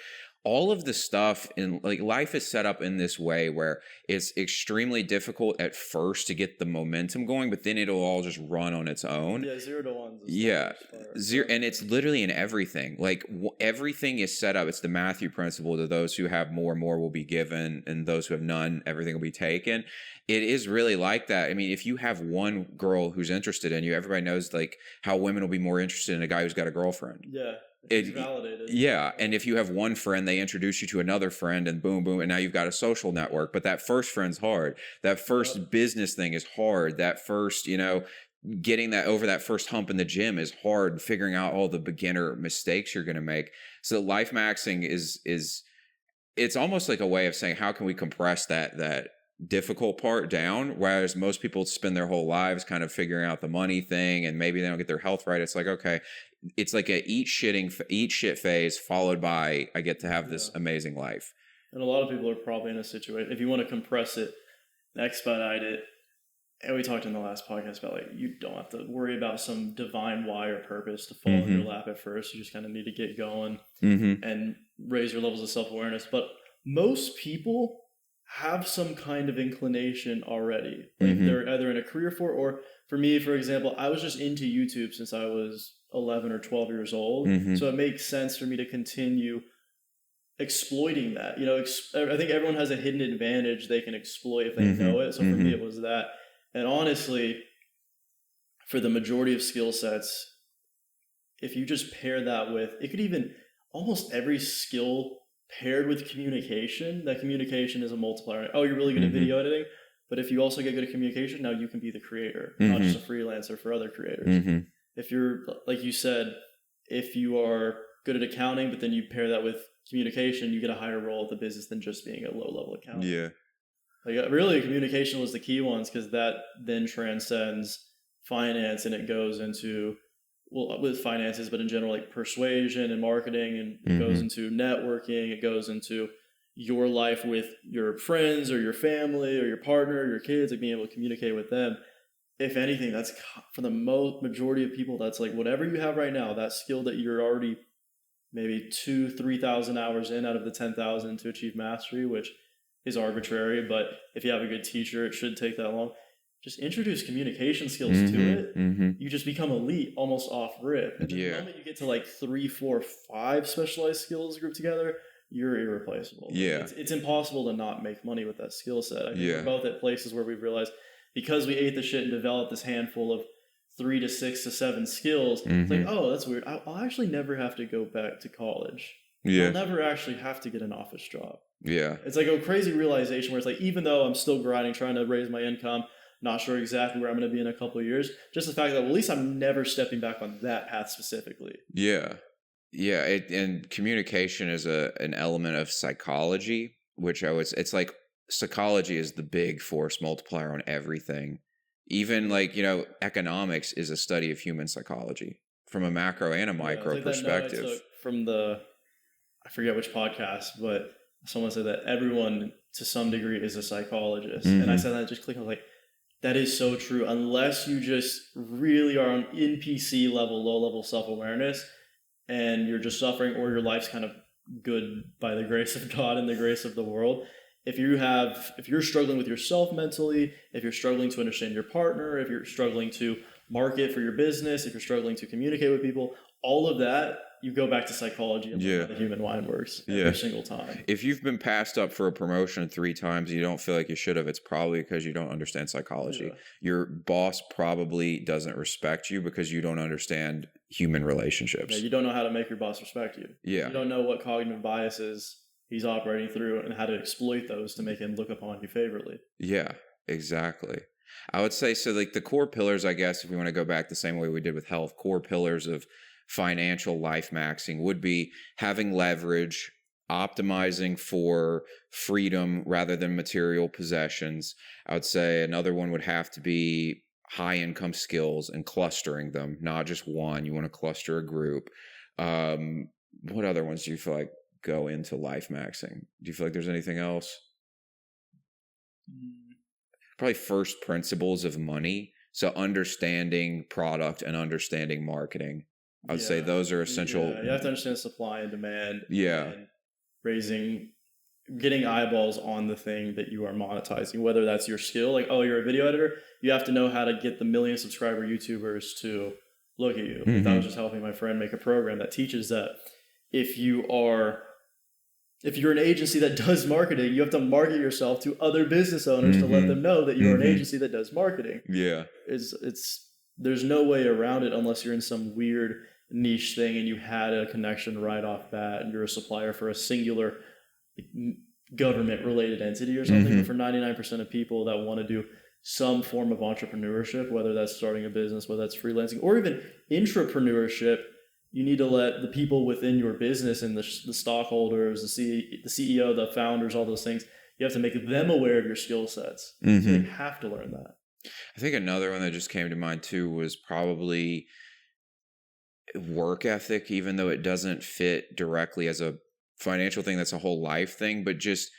All of the stuff in like life is set up in this way where it's extremely difficult at first to get the momentum going, but then it'll all just run on its own. Yeah, 0 to 1. Yeah, zero, and it's literally in everything. Like everything is set up. It's the Matthew principle: to those who have more will be given, and those who have none, everything will be taken. It is really like that. I mean, if you have one girl who's interested in you, everybody knows like how women will be more interested in a guy who's got a girlfriend. Yeah. It's validated. Yeah. And if you have one friend, they introduce you to another friend and boom, boom. And now you've got a social network. But that first friend's hard. That first business thing is hard. That first, getting that over that first hump in the gym is hard. Figuring out all the beginner mistakes you're going to make. So life maxing is it's almost like a way of saying, how can we compress that difficult part down, whereas most people spend their whole lives kind of figuring out the money thing, and maybe they don't get their health right. It's like, okay, it's like a eat shit phase followed by I get to have this amazing life. And a lot of people are probably in a situation, if you want to compress it, expedite it, and we talked in the last podcast about like you don't have to worry about some divine why or purpose to fall in your lap at first. You just kind of need to get going and raise your levels of self-awareness. But most people have some kind of inclination already. Like they're either in a career or for me, for example, I was just into YouTube since I was 11 or 12 years old. So it makes sense for me to continue exploiting that. I think everyone has a hidden advantage they can exploit if they know it. So for me, it was that. And honestly, for the majority of skill sets, if you just pair that with, it could even almost every skill paired with communication, that communication is a multiplier. Oh, you're really good at video editing, but if you also get good at communication, now you can be the creator, not just a freelancer for other creators. If you're, like you said, if you are good at accounting, but then you pair that with communication, you get a higher role at the business than just being a low-level accountant. Yeah. Like really, communication was the key ones, because that then transcends finance, and it goes into, well, with finances, but in general, like persuasion and marketing, and it goes into networking, it goes into your life with your friends or your family or your partner or your kids, like being able to communicate with them. If anything, that's for the majority of people, that's like whatever you have right now, that skill that you're already maybe 2,000-3,000 hours in out of the 10,000 to achieve mastery, which is arbitrary, but if you have a good teacher, it should take that long. Just introduce communication skills to it. You just become elite almost off rip. And the moment you get to like 3, 4, 5 specialized skills grouped together, you're irreplaceable. Yeah. It's impossible to not make money with that skill set. I think we're both at places where we've realized, because we ate the shit and developed this handful of 3 to 6 to 7 skills, it's like, oh, that's weird. I'll actually never have to go back to college. I'll never actually have to get an office job. Yeah. It's like a crazy realization where it's like, even though I'm still grinding, trying to raise my income, not sure exactly where I'm going to be in a couple of years, just the fact that, well, at least I'm never stepping back on that path specifically. Yeah. Yeah. And communication is an element of psychology, which it's like psychology is the big force multiplier on everything. Even like, economics is a study of human psychology from a macro and a micro perspective. That note I took from I forget which podcast, but someone said that everyone to some degree is a psychologist. And I said that, just clicked, I was like, that is so true. Unless you just really are on NPC level, low level self-awareness, and you're just suffering, or your life's kind of good by the grace of God and the grace of the world, if you're struggling with yourself mentally, if you're struggling to understand your partner, if you're struggling to market for your business, if you're struggling to communicate with people, all of that, you go back to psychology and how the human mind works every single time. If you've been passed up for a promotion 3 times and you don't feel like you should have, it's probably because you don't understand psychology. Yeah. Your boss probably doesn't respect you because you don't understand human relationships. Yeah, you don't know how to make your boss respect you. Yeah. You don't know what cognitive biases he's operating through and how to exploit those to make him look upon you favorably. Yeah, exactly. I would say, so like the core pillars, I guess, if we want to go back the same way we did with health, core pillars of financial life maxing would be having leverage, optimizing for freedom rather than material possessions. I would say another one would have to be high income skills and clustering them, not just one. You want to cluster a group. What other ones do you feel like go into life maxing? Do you feel like there's anything else? Probably first principles of money. So understanding product and understanding marketing. I would say those are essential. Yeah, you have to understand supply and demand. Yeah. And getting eyeballs on the thing that you are monetizing, whether that's your skill, like, oh, you're a video editor, you have to know how to get the million subscriber YouTubers to look at you. Mm-hmm. I was just helping my friend make a program that teaches that if you're an agency that does marketing, you have to market yourself to other business owners to let them know that you're an agency that does marketing. Yeah. There's no way around it unless you're in some weird niche thing and you had a connection right off bat and you're a supplier for a singular government related entity or something. But for 99% of people that want to do some form of entrepreneurship, whether that's starting a business, whether that's freelancing, or even intrapreneurship, you need to let the people within your business and the stockholders, the CEO, the founders, all those things, you have to make them aware of your skill sets. So you have to learn that. I think another one that just came to mind too was probably work ethic, even though it doesn't fit directly as a financial thing, that's a whole life thing, but just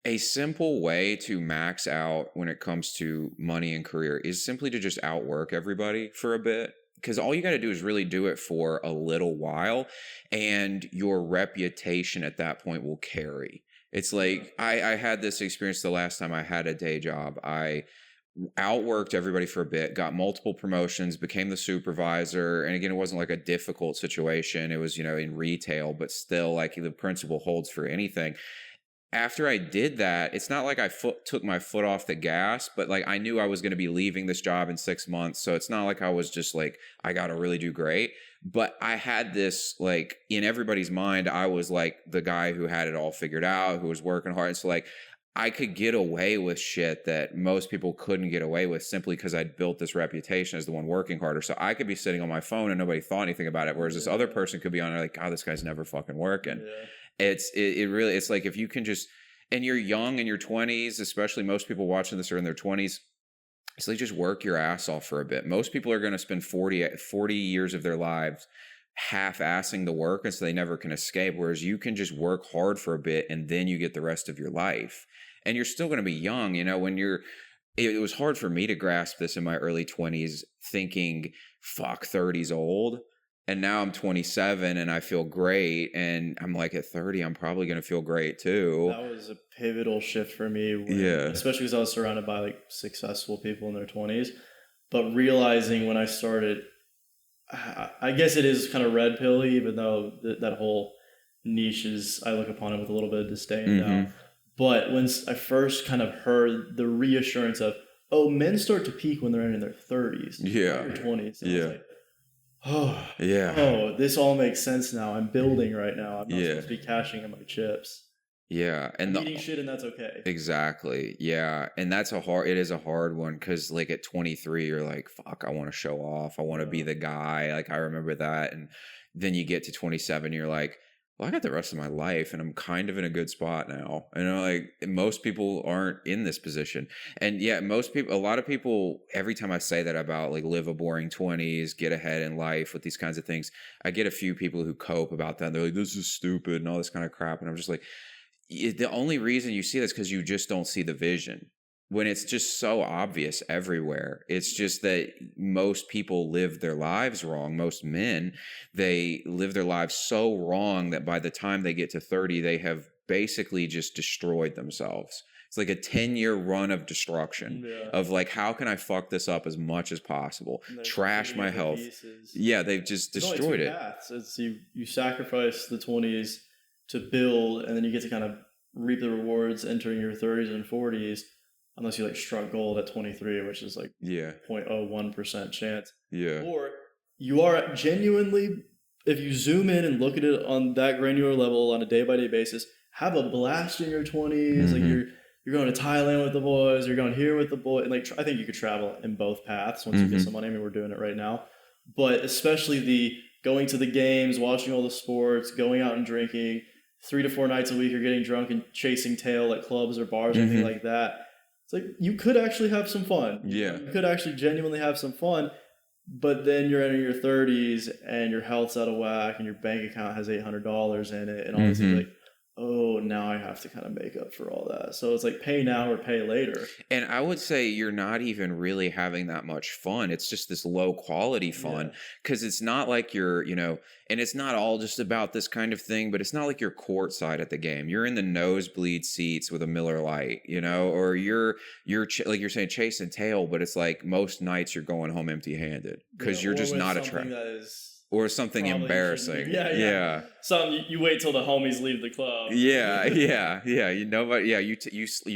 a simple way to max out when it comes to money and career is simply to just outwork everybody for a bit. Because all you got to do is really do it for a little while and your reputation at that point will carry. It's like I had this experience the last time I had a day job. I outworked everybody for a bit, got multiple promotions, became the supervisor. And again, it wasn't like a difficult situation. It was, in retail, but still like the principle holds for anything. After I did that, it's not like I took my foot off the gas, but like I knew I was going to be leaving this job in 6 months. So it's not like I was just like, I got to really do great. But I had this, like, in everybody's mind, I was like the guy who had it all figured out, who was working hard. And so like I could get away with shit that most people couldn't get away with simply because I'd built this reputation as the one working harder. So I could be sitting on my phone and nobody thought anything about it. Whereas this other person could be on there like, God, this guy's never fucking working. Yeah. It's like if you can just, and you're young in your 20s, especially most people watching this are in their 20s, it's like just work your ass off for a bit. Most people are going to spend 40 years of their lives half-assing the work, and so they never can escape, whereas you can just work hard for a bit and then you get the rest of your life. And you're still going to be young, when it was hard for me to grasp this in my early 20s, thinking, fuck, 30's old. And now I'm 27 and I feel great. And I'm like, at 30, I'm probably going to feel great too. That was a pivotal shift for me. Especially because I was surrounded by like successful people in their 20s. But realizing when I started, I guess it is kind of red pilly, even though that whole niche I look upon it with a little bit of disdain now. But when I first kind of heard the reassurance of, oh, men start to peak when they're in their 30s, or 20s. I was like, oh, this all makes sense now. I'm building right now. I'm not supposed to be cashing in my chips. Yeah. And eating shit, and that's okay. Exactly. Yeah. And it is a hard one because like at 23, you're like, fuck, I want to show off. I want to be the guy. Like I remember that. And then you get to 27, you're like, well, I got the rest of my life and I'm kind of in a good spot now. Like most people aren't in this position. And yeah, a lot of people, every time I say that about like live a boring 20s, get ahead in life with these kinds of things, I get a few people who cope about that. They're like, this is stupid and all this kind of crap. And I'm just like, the only reason you see this is because you just don't see the vision. When it's just so obvious everywhere. It's just that most people live their lives wrong. Most men, they live their lives so wrong that by the time they get to 30, they have basically just destroyed themselves. It's like a 10-year run of destruction of like, how can I fuck this up as much as possible? Trash my health. Yeah, they've just destroyed it. Paths. It's you sacrifice the 20s to build, and then you get to kind of reap the rewards entering your 30s and 40s, unless you like struck gold at 23, which is like 0.01% chance. Yeah. Or you are genuinely, if you zoom in and look at it on that granular level on a day-by-day basis, have a blast in your 20s. Like you're going to Thailand with the boys, you're going here with the boys. And like I think you could travel in both paths once you get some money. I mean, we're doing it right now. But especially the going to the games, watching all the sports, going out and drinking 3 to 4 nights a week, you're getting drunk and chasing tail at clubs or bars or anything like that. It's like you could actually have some fun. Yeah. You could actually genuinely have some fun. But then you're entering your 30s and your health's out of whack and your bank account has $800 in it, and all this is like, oh, now I have to kind of make up for all that. So it's like pay now or pay later. And I would say you're not even really having that much fun. It's just this low quality fun, because it's not like you're, and it's not all just about this kind of thing, but it's not like you're courtside at the game. You're in the nosebleed seats with a Miller Lite, or you're like you're saying chasing tail, but it's like most nights you're going home empty handed because you're just not attracted. Or something embarrassing. Yeah. Some you wait till the homies leave the club. Yeah. You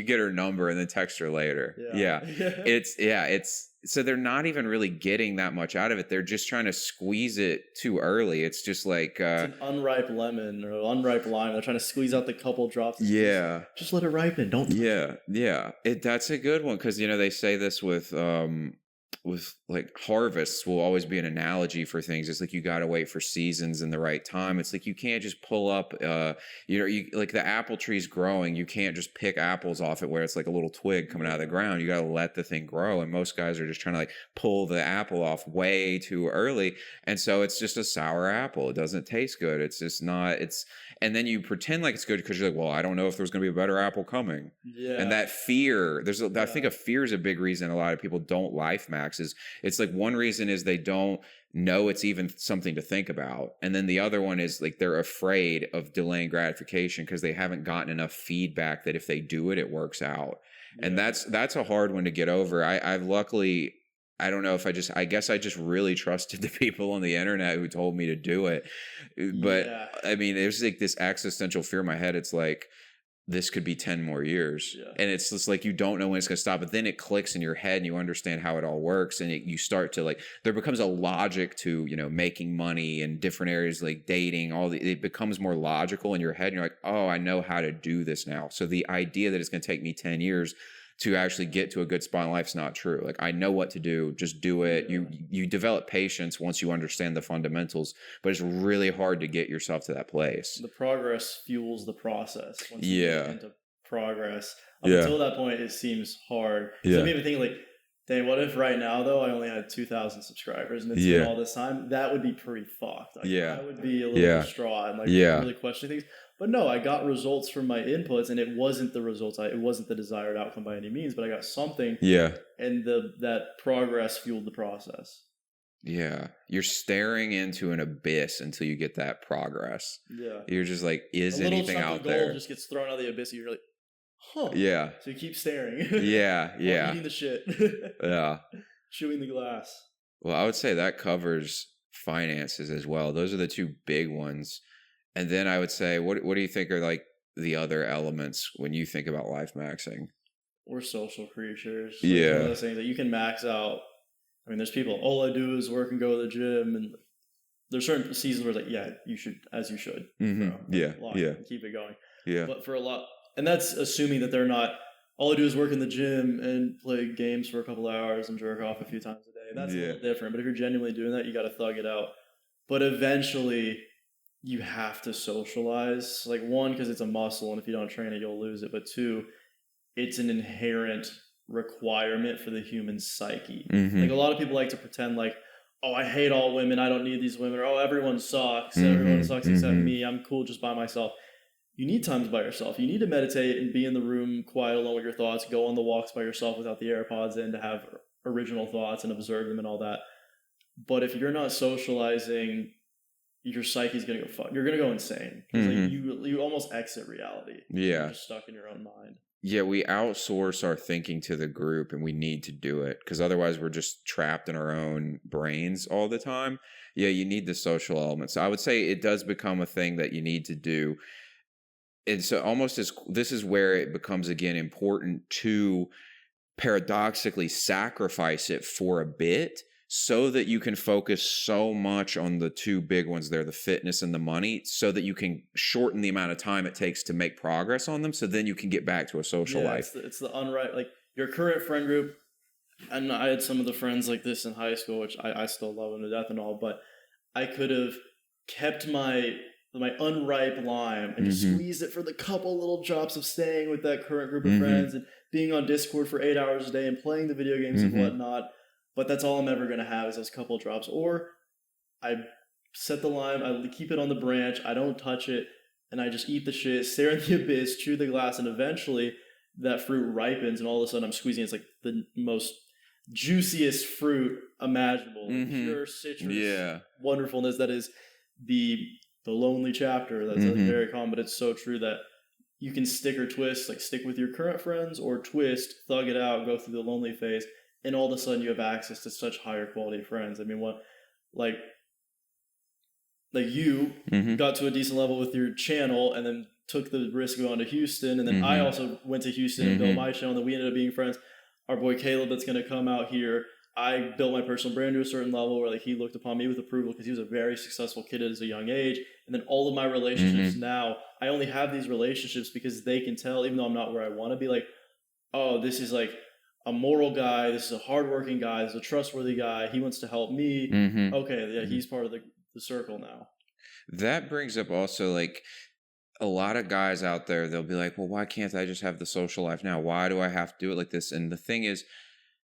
get her number and then text her later. Yeah. It's so they're not even really getting that much out of it. They're just trying to squeeze it too early. It's just like it's an unripe lemon or unripe lime. They're trying to squeeze out the couple drops. Just let it ripen. Don't. Yeah. That's a good one because they say this with like harvests will always be an analogy for things. It's like you got to wait for seasons and the right time. It's like you can't just pull up you like the apple tree's growing, you can't just pick apples off it where it's like a little twig coming out of the ground. You got to let the thing grow, and most guys are just trying to like pull the apple off way too early, and so it's just a sour apple. It doesn't taste good. It's just not. And then you pretend like it's good because you're like, well, I don't know if there's going to be a better apple coming. And that fear, I think a fear is a big reason a lot of people don't life max. It's like one reason is they don't know it's even something to think about. And then the other one is like they're afraid of delaying gratification because they haven't gotten enough feedback that if they do it, it works out. And that's a hard one to get over. I've luckily, I don't know if I guess I just really trusted the people on the internet who told me to do it. But I mean, there's like this existential fear in my head. It's like, this could be 10 more years. And it's just like, you don't know when it's going to stop, but then it clicks in your head and you understand how it all works. And you start to like, there becomes a logic to, making money in different areas, like dating, it becomes more logical in your head. And you're like, oh, I know how to do this now. So the idea that it's going to take me 10 years to actually get to a good spot in life is not true. Like, I know what to do. Just do it. You develop patience once you understand the fundamentals, but it's really hard to get yourself to that place. The progress fuels the process. Once you get into progress. Until that point, it seems hard. So I'm even thinking like, dang, what if right now though I only had 2,000 subscribers and it's been all this time? That would be pretty fucked. Like, I would be a little distraught and like really questioning things. But no, I got results from my inputs, and it wasn't the results. It wasn't the desired outcome by any means, but I got something. And that progress fueled the process. Yeah, you're staring into an abyss until you get that progress. You're just like, is anything out there? A little chunk of gold just gets thrown out of the abyss, and you're like, huh. So you keep staring. Eating the shit. Chewing the glass. Well, I would say that covers finances as well. Those are the two big ones. And then I would say, what do you think are like the other elements when you think about life maxing? We're social creatures. One of those things that you can max out. I mean, there's people, all I do is work and go to the gym. And there's certain seasons where it's like, you should, as you should. Keep it going. But for a lot, and that's assuming that they're not, all I do is work in the gym and play games for a couple hours and jerk off a few times a day. That's a little different. But if you're genuinely doing that, you got to thug it out. But eventually, you have to socialize. Like, one, because it's a muscle, and if you don't train it, you'll lose it. But two, it's an inherent requirement for the human psyche. Like, a lot of people like to pretend like, oh, I hate all women, I don't need these women, or oh, everyone sucks, everyone sucks except me, I'm cool just by myself. You need times by yourself. You need to meditate and be in the room quiet alone with your thoughts, go on the walks by yourself without the AirPods in to have original thoughts and observe them and all that. But if you're not socializing your psyche's gonna go fuck. You're gonna go insane because like you almost exit reality. Yeah, you're just stuck in your own mind. Yeah, we outsource our thinking to the group, and we need to do it because otherwise we're just trapped in our own brains all the time. Yeah, you need the social element. So I would say it does become a thing that you need to do. And so almost as this is where it becomes again important to paradoxically sacrifice it for a bit so that you can focus so much on the two big ones there, the fitness and the money, so that you can shorten the amount of time it takes to make progress on them. So then you can get back to a social life. It's the unright, like your current friend group. And I had some of the friends like this in high school, which I still love them to death and all, but I could have kept my unripe lime and just squeezed it for the couple little drops of staying with that current group of friends and being on Discord for 8 hours a day and playing the video games and whatnot. But that's all I'm ever going to have is those couple drops. Or I set the lime, I keep it on the branch, I don't touch it, and I just eat the shit, stare in the abyss, chew the glass, and eventually that fruit ripens, and all of a sudden I'm squeezing. It's like the most juiciest fruit imaginable. Pure citrus wonderfulness that is the lonely chapter. That's very common, but it's so true that you can stick or twist, like stick with your current friends or twist, thug it out, go through the lonely phase. And all of a sudden, you have access to such higher quality friends. I mean, what, like you got to a decent level with your channel, and then took the risk of going to Houston, and then I also went to Houston and built my channel. And then we ended up being friends. Our boy Caleb, that's going to come out here. I built my personal brand to a certain level where like he looked upon me with approval because he was a very successful kid at a young age. And then all of my relationships now, I only have these relationships because they can tell, even though I'm not where I want to be, like, oh, this is like a moral guy, this is a hardworking guy, this is a trustworthy guy, he wants to help me. Okay, yeah, he's part of the circle now. That brings up also like a lot of guys out there, they'll be like, well, why can't I just have the social life now? Why do I have to do it like this? And the thing is,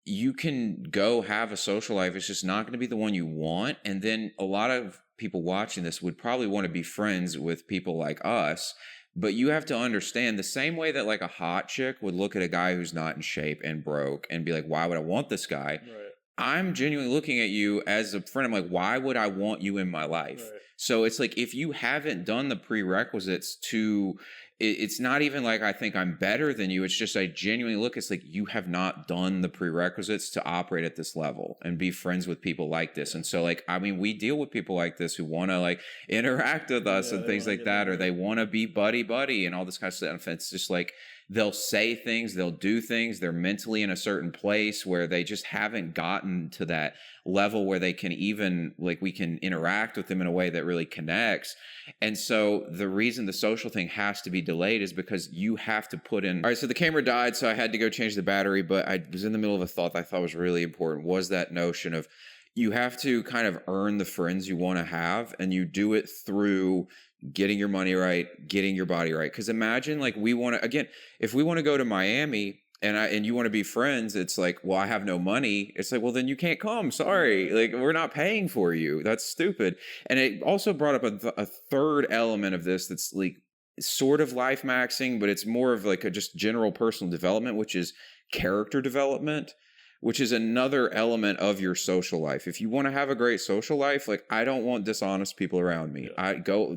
you can go have a social life. It's just not going to be the one you want. And then a lot of people watching this would probably want to be friends with people like us. But you have to understand the same way that like a hot chick would look at a guy who's not in shape and broke and be like, why would I want this guy? Right. I'm genuinely looking at you as a friend. I'm like, why would I want you in my life? Right. So it's like, if you haven't done the prerequisites to, it's not even like I think I'm better than you. It's just I genuinely look, it's like you have not done the prerequisites to operate at this level and be friends with people like this. And so like, I mean, we deal with people like this who want to like interact with us and things like that, or they want to be buddy and all this kind of stuff. It's just like, they'll say things, they'll do things, they're mentally in a certain place where they just haven't gotten to that level where they can even, like, we can interact with them in a way that really connects. And so the reason the social thing has to be delayed is because you have to put in, all right, so the camera died, so I had to go change the battery, but I was in the middle of a thought that I thought was really important, was that notion of you have to kind of earn the friends you want to have, and you do it through getting your money right, getting your body right. Because imagine, like, we want to, again, if we want to go to Miami and you want to be friends, it's like, well, I have no money. It's like, well, then you can't come. Sorry. Like, we're not paying for you. That's stupid. And it also brought up a third element of this that's like sort of life maxing, but it's more of like a just general personal development, which is character development, which is another element of your social life. If you want to have a great social life, like, I don't want dishonest people around me.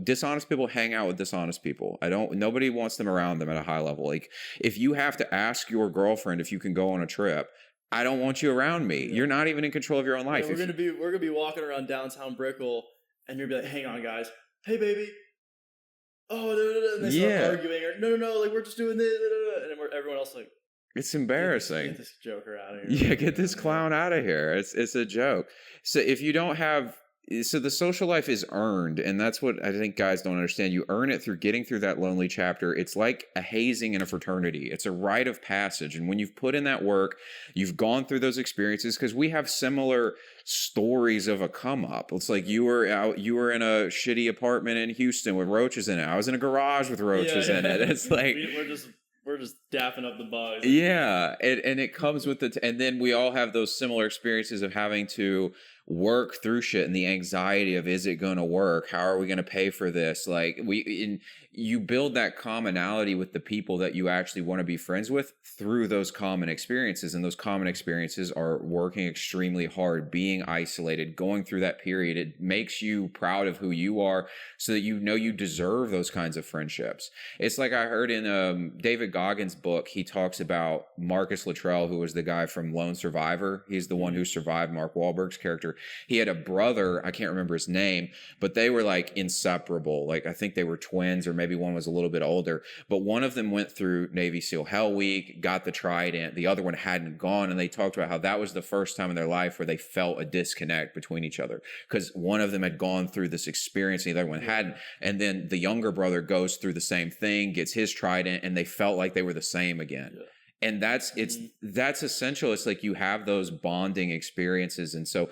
Dishonest people hang out with dishonest people. Nobody wants them around them at a high level. Like, if you have to ask your girlfriend if you can go on a trip, I don't want you around me. You're not even in control of your own life. Yeah, we're gonna be walking around downtown Brickell, and you're gonna be like, hang on, guys. Hey, baby. Oh, no. And they start arguing. Or, no, like, we're just doing this. And then everyone else like, it's embarrassing. Get this joker out of here. Yeah, get this clown out of here. It's a joke. So if you don't have, so the social life is earned, and that's what I think guys don't understand. You earn it through getting through that lonely chapter. It's like a hazing in a fraternity. It's a rite of passage. And when you've put in that work, you've gone through those experiences, because we have similar stories of a come up. It's like you were in a shitty apartment in Houston with roaches in it. I was in a garage with roaches in it. It's like we're just dapping up the bugs. Yeah, and it comes with and then we all have those similar experiences of having to work through shit and the anxiety of, is it going to work? How are we going to pay for this? Like you build that commonality with the people that you actually want to be friends with through those common experiences. And those common experiences are working extremely hard, being isolated, going through that period. It makes you proud of who you are so that you know you deserve those kinds of friendships. It's like I heard in David Goggins' book, he talks about Marcus Luttrell, who was the guy from Lone Survivor. He's the one who survived Mark Wahlberg's character. He had a brother, I can't remember his name, but they were like inseparable. Like I think they were twins, or maybe one was a little bit older, but one of them went through Navy SEAL Hell Week, got the trident, the other one hadn't gone, and they talked about how that was the first time in their life where they felt a disconnect between each other, because one of them had gone through this experience and the other one hadn't. And then the younger brother goes through the same thing, gets his trident, and they felt like they were the same again. Yeah. And that's essential. It's like you have those bonding experiences. And so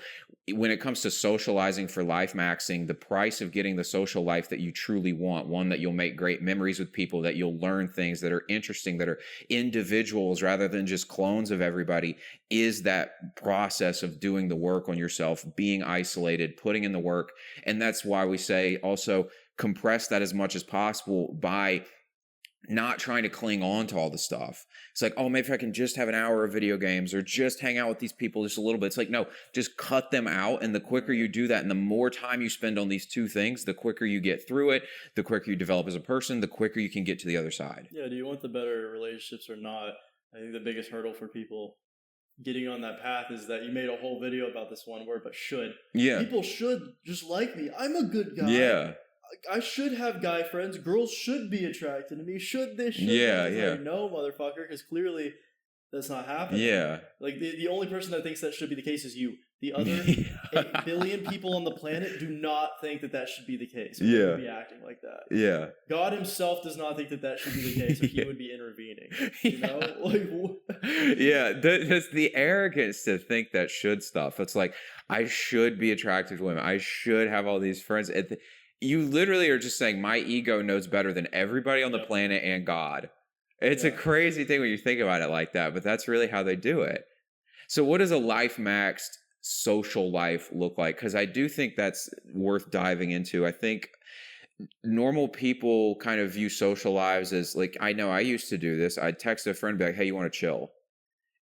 when it comes to socializing for life maxing, the price of getting the social life that you truly want, one that you'll make great memories with people, that you'll learn things that are interesting, that are individuals rather than just clones of everybody, is that process of doing the work on yourself, being isolated, putting in the work. And that's why we say also compress that as much as possible by not trying to cling on to all the stuff. It's like, oh, maybe if I can just have an hour of video games or just hang out with these people just a little bit. It's like, no, just cut them out. And the quicker you do that and the more time you spend on these two things, the quicker you get through it, the quicker you develop as a person, the quicker you can get to the other side. Yeah. Do you want the better relationships or not? I think the biggest hurdle for people getting on that path is that you made a whole video about this one word, but should. Yeah. People should just like me. I'm a good guy. Yeah. I should have guy friends. Girls should be attracted to me. Should this? Should that? Yeah. Like, no, motherfucker, because clearly that's not happening. Yeah. Like the only person that thinks that should be the case is you. The other 8 billion people on the planet do not think that should be the case. Yeah. Would be acting like that. Yeah. God himself does not think that should be the case, or he would be intervening. You know? Like, yeah. That's the arrogance to think that should stuff. It's like, I should be attracted to women. I should have all these friends. You literally are just saying my ego knows better than everybody on the planet and God. It's a crazy thing when you think about it like that, but that's really how they do it. So what does a life maxed social life look like? Because I do think that's worth diving into. I think normal people kind of view social lives as like, I know I used to do this. I'd text a friend, be like, hey, you want to chill?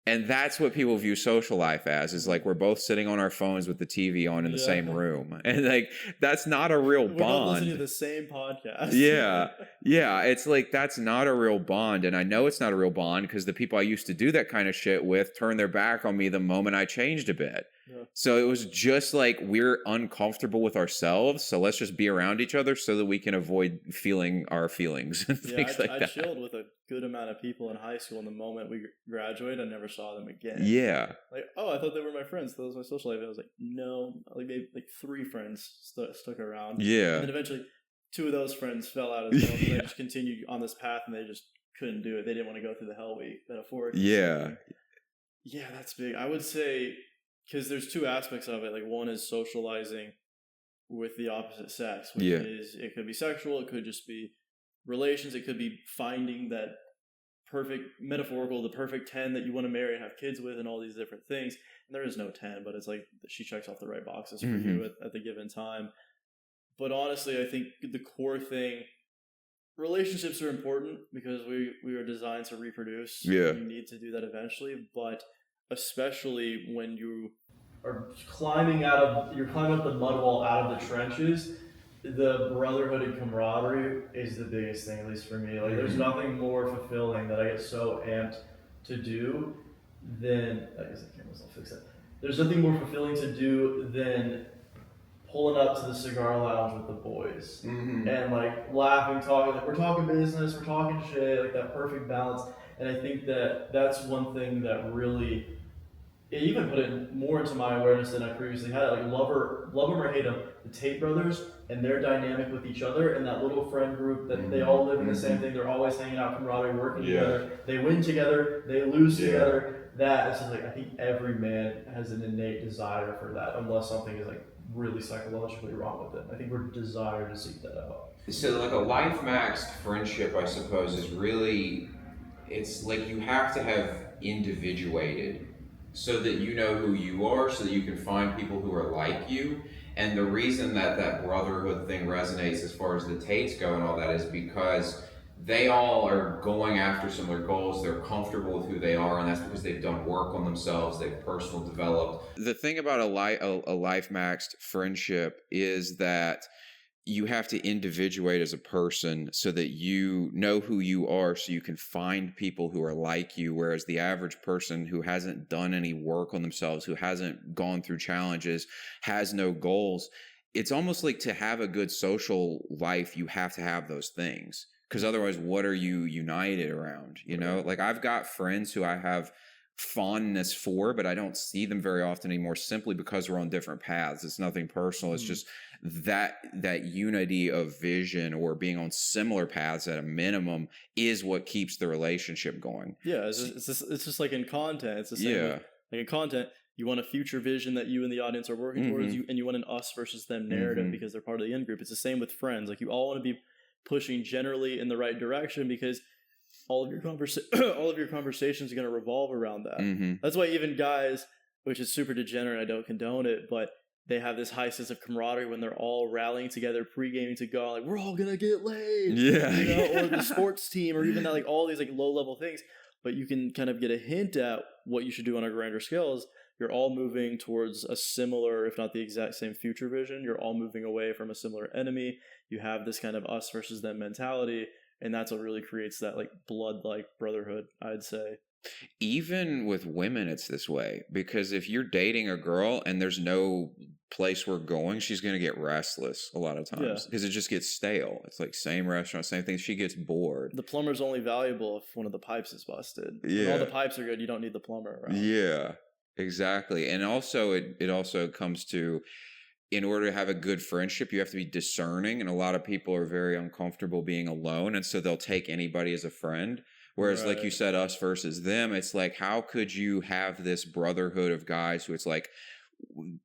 And that's what people view social life as, is like we're both sitting on our phones with the TV on in the same room. And like, that's not a real bond. We're not listening to the same podcast. Yeah. Yeah. It's like, that's not a real bond. And I know it's not a real bond because the people I used to do that kind of shit with turned their back on me the moment I changed a bit. Yeah. So it was just like, we're uncomfortable with ourselves. So let's just be around each other so that we can avoid feeling our feelings and things like that. I chilled with a good amount of people in high school. And the moment we graduated, I never saw them again. Yeah. Like, oh, I thought they were my friends. That was my social life. I was like, no, like maybe like 3 friends stuck around. Yeah. And then eventually 2 of those friends fell out as well. They just continued on this path and they just couldn't do it. They didn't want to go through the hell week metaphorically. Yeah. Yeah, that's big. I would say, because there's 2 aspects of it. Like, one is socializing with the opposite sex, which is, it could be sexual, it could just be relations, it could be finding that perfect, metaphorical, the perfect 10 that you want to marry and have kids with and all these different things. And there is no 10, but it's like she checks off the right boxes for you at the given time. But honestly, I think the core thing, relationships are important because we are designed to reproduce. Yeah. You need to do that eventually, but especially when you are climbing up the mud wall out of the trenches, the brotherhood and camaraderie is the biggest thing, at least for me. Like, there's nothing more fulfilling that I get so amped to do than, I guess the cameras will fix that. There's nothing more fulfilling to do than pulling up to the cigar lounge with the boys and like laughing, talking, like we're talking business, we're talking shit, like that perfect balance. And I think that's one thing that really, it even put it more into my awareness than I previously had. Like, love them or hate them, the Tate brothers and their dynamic with each other and that little friend group that they all live in the same thing. They're always hanging out, camaraderie, working together. They win together, they lose together. That is like, I think every man has an innate desire for that, unless something is like really psychologically wrong with it. I think we're desired to seek that out. So like a life maxed friendship, I suppose, is really, it's like you have to have individuated so that you know who you are, so that you can find people who are like you. And the reason that that brotherhood thing resonates as far as the Tates go and all that is because they all are going after similar goals. They're comfortable with who they are, and that's because they've done work on themselves. They've personal developed. The thing about a life maxed friendship is that you have to individuate as a person so that you know who you are, so you can find people who are like you. Whereas the average person who hasn't done any work on themselves, who hasn't gone through challenges, has no goals, it's almost like to have a good social life, you have to have those things. Because otherwise, what are you united around? You know, like I've got friends who I have fondness for, but I don't see them very often anymore simply because we're on different paths. It's nothing personal. It's just that unity of vision or being on similar paths at a minimum is what keeps the relationship going. Yeah, it's just like in content. It's the same. Yeah. Like in content, you want a future vision that you and the audience are working towards, and you want an us versus them narrative because they're part of the in group. It's the same with friends. Like you all want to be pushing generally in the right direction because all of your conversations are going to revolve around that. That's why even guys, which is super degenerate, I don't condone it, but they have this high sense of camaraderie when they're all rallying together, pre-gaming to go, like, we're all going to get laid. Yeah. You know, or the sports team, or even that, like all these like low-level things. But you can kind of get a hint at what you should do on a grander scale is you're all moving towards a similar, if not the exact same future vision. You're all moving away from a similar enemy. You have this kind of us versus them mentality. And that's what really creates that like blood-like brotherhood, I'd say. Even with women, it's this way. Because if you're dating a girl and there's no place we're going, she's going to get restless a lot of times. Because it just gets stale. It's like same restaurant, same thing. She gets bored. The plumber's only valuable if one of the pipes is busted. Yeah. When all the pipes are good, you don't need the plumber around. Yeah, exactly. And also, it also comes to, in order to have a good friendship, you have to be discerning. And a lot of people are very uncomfortable being alone. And so they'll take anybody as a friend. Whereas, like you said, us versus them, it's like, how could you have this brotherhood of guys who it's like,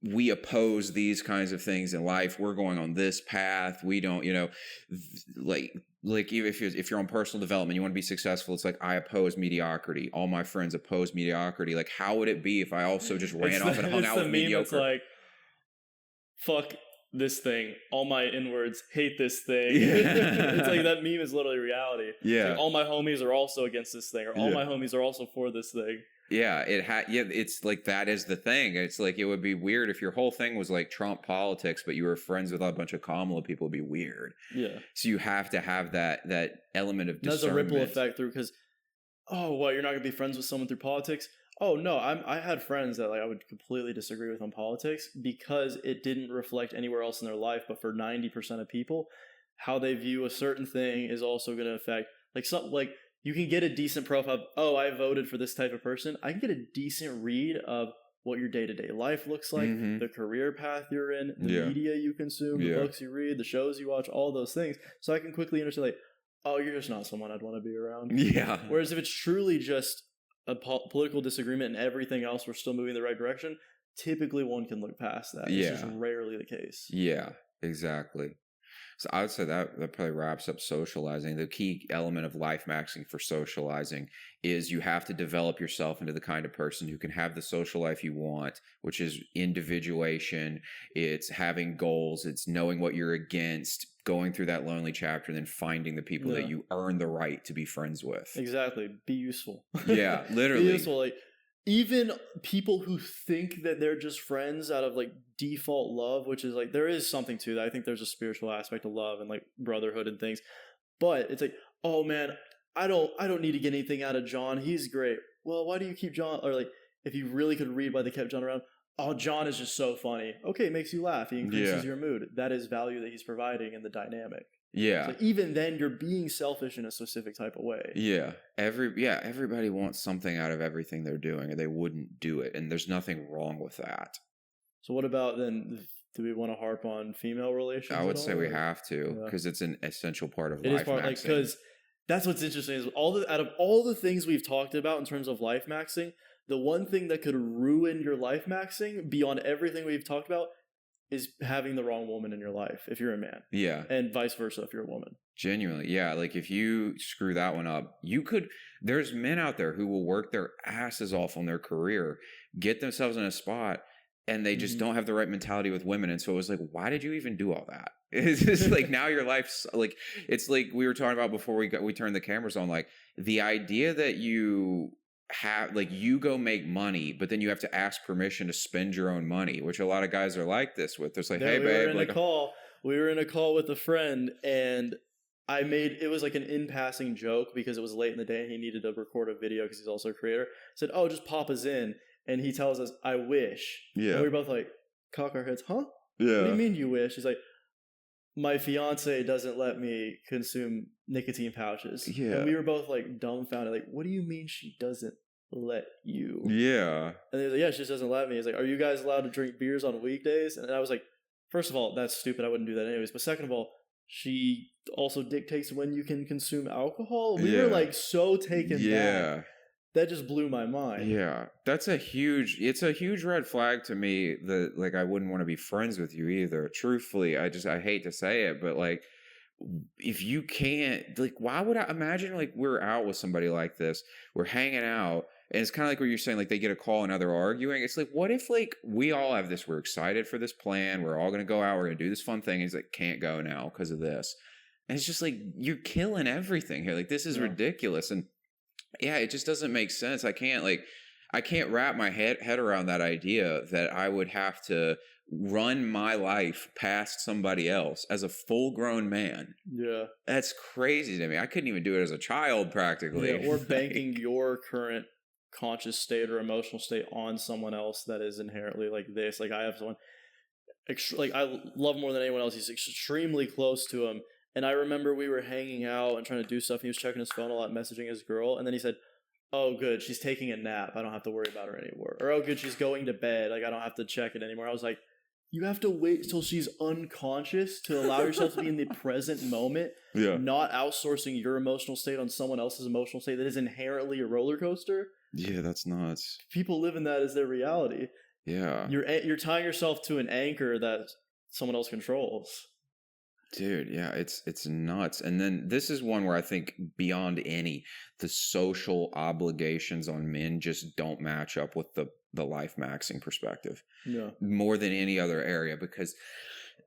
we oppose these kinds of things in life. We're going on this path. We don't, you know, like even if you're on personal development, you want to be successful. It's like, I oppose mediocrity. All my friends oppose mediocrity. Like, how would it be if I also just ran off and hung out with mediocre? It's like, fuck this thing. All my inwards hate this thing. Yeah. It's like that meme is literally reality. Yeah. It's like, all my homies are also against this thing, or all my homies are also for this thing. Yeah, it's like that is the thing. It's like it would be weird if your whole thing was like Trump politics, but you were friends with a bunch of Kamala people. It'd be weird. Yeah. So you have to have that element of discernment. There's a ripple effect through because, oh, what, you're not gonna be friends with someone through politics? Oh no, I had friends that like I would completely disagree with on politics because it didn't reflect anywhere else in their life. But for 90% of people, how they view a certain thing is also going to affect like something like. You can get a decent profile of, oh, I voted for this type of person. I can get a decent read of what your day-to-day life looks like, the career path you're in, the media you consume, the books you read, the shows you watch, all those things. So I can quickly understand, like, oh, you're just not someone I'd want to be around. Yeah. Whereas if it's truly just a political disagreement and everything else we're still moving in the right direction, typically one can look past that. Yeah. It's just rarely the case. Yeah, exactly. So I would say that probably wraps up socializing. The key element of life maxing for socializing is you have to develop yourself into the kind of person who can have the social life you want, which is individuation. It's having goals. It's knowing what you're against, going through that lonely chapter, and then finding the people that you earn the right to be friends with. Exactly. Be useful. Yeah, literally. Be useful. Like, even people who think that they're just friends out of like default love, which is like, there is something to that. I think there's a spiritual aspect of love and like brotherhood and things, but it's like, oh man, I don't need to get anything out of John. He's great. Well, why do you keep John? Or like, if you really could read why they kept John around, oh, John is just so funny. Okay. It makes you laugh. He increases your mood. That is value that he's providing in the dynamic. Yeah. So even then you're being selfish in a specific type of way. Yeah. Everybody wants something out of everything they're doing, or they wouldn't do it. And there's nothing wrong with that. So what about then, do we want to harp on female relations? I would say we have to, because it's an essential part of life maxing. Because that's what's interesting is out of all the things we've talked about in terms of life maxing, the one thing that could ruin your life maxing beyond everything we've talked about is having the wrong woman in your life if you're a man. Yeah. And vice versa if you're a woman. Genuinely. Yeah. Like if you screw that one up, there's men out there who will work their asses off on their career, get themselves in a spot and they just don't have the right mentality with women. And so it was like, why did you even do all that? It's just like, now your life's like, it's like we were talking about before we turned the cameras on, like the idea that you have, like, you go make money, but then you have to ask permission to spend your own money, which a lot of guys are like this with. There's like, hey, babe, we were in a call with a friend, and it was like an in-passing joke because it was late in the day and he needed to record a video because he's also a creator. I said, oh, just pop us in. And he tells us, I wish. Yeah. And we were both like, cock our heads, huh? Yeah. What do you mean you wish? He's like, my fiance doesn't let me consume nicotine pouches. Yeah. And we were both like dumbfounded. Like, what do you mean she doesn't let you? Yeah. And he was like, yeah, she just doesn't let me. He's like, are you guys allowed to drink beers on weekdays? And I was like, first of all, that's stupid. I wouldn't do that anyways. But second of all, she also dictates when you can consume alcohol. We were like so taken back. That just blew my mind. Yeah. It's a huge red flag to me that, like, I wouldn't want to be friends with you either. Truthfully, I hate to say it, but like, if you can't, like, why would I imagine, like, we're out with somebody like this, we're hanging out, and it's kind of like what you're saying, like, they get a call and now they're arguing. It's like, what if, like, we all have this, we're excited for this plan, we're all going to go out, we're going to do this fun thing, and he's like, can't go now because of this. And it's just like, you're killing everything here. Like, this is ridiculous. And yeah, it just doesn't make sense. I can't wrap my head around that idea that I would have to run my life past somebody else as a full-grown man. Yeah. That's crazy to me. I couldn't even do it as a child, practically. Yeah, or banking your current conscious state or emotional state on someone else that is inherently like this. Like, I have someone, like, I love more than anyone else. He's extremely close to him. And I remember we were hanging out and trying to do stuff, and he was checking his phone a lot, messaging his girl, and then he said, oh, good, she's taking a nap. I don't have to worry about her anymore. Or, oh, good, she's going to bed. Like, I don't have to check it anymore. I was like, you have to wait till she's unconscious to allow yourself to be in the present moment, not outsourcing your emotional state on someone else's emotional state that is inherently a roller coaster. Yeah, that's nuts. People live in that as their reality. Yeah. You're tying yourself to an anchor that someone else controls. Dude, yeah, it's nuts. And then this is one where I think beyond any, the social obligations on men just don't match up with the life maxing perspective. Yeah. More than any other area, because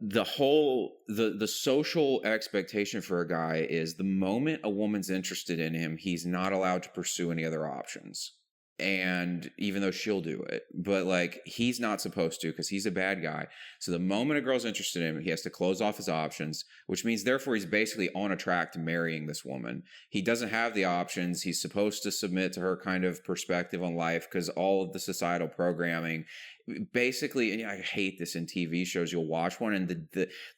the whole the social expectation for a guy is the moment a woman's interested in him, he's not allowed to pursue any other options. And even though she'll do it, but like, he's not supposed to, because he's a bad guy. So the moment a girl's interested in him, he has to close off his options, which means therefore he's basically on a track to marrying this woman. He doesn't have the options. He's supposed to submit to her kind of perspective on life, because all of the societal programming basically, and I hate this in TV shows, you'll watch one and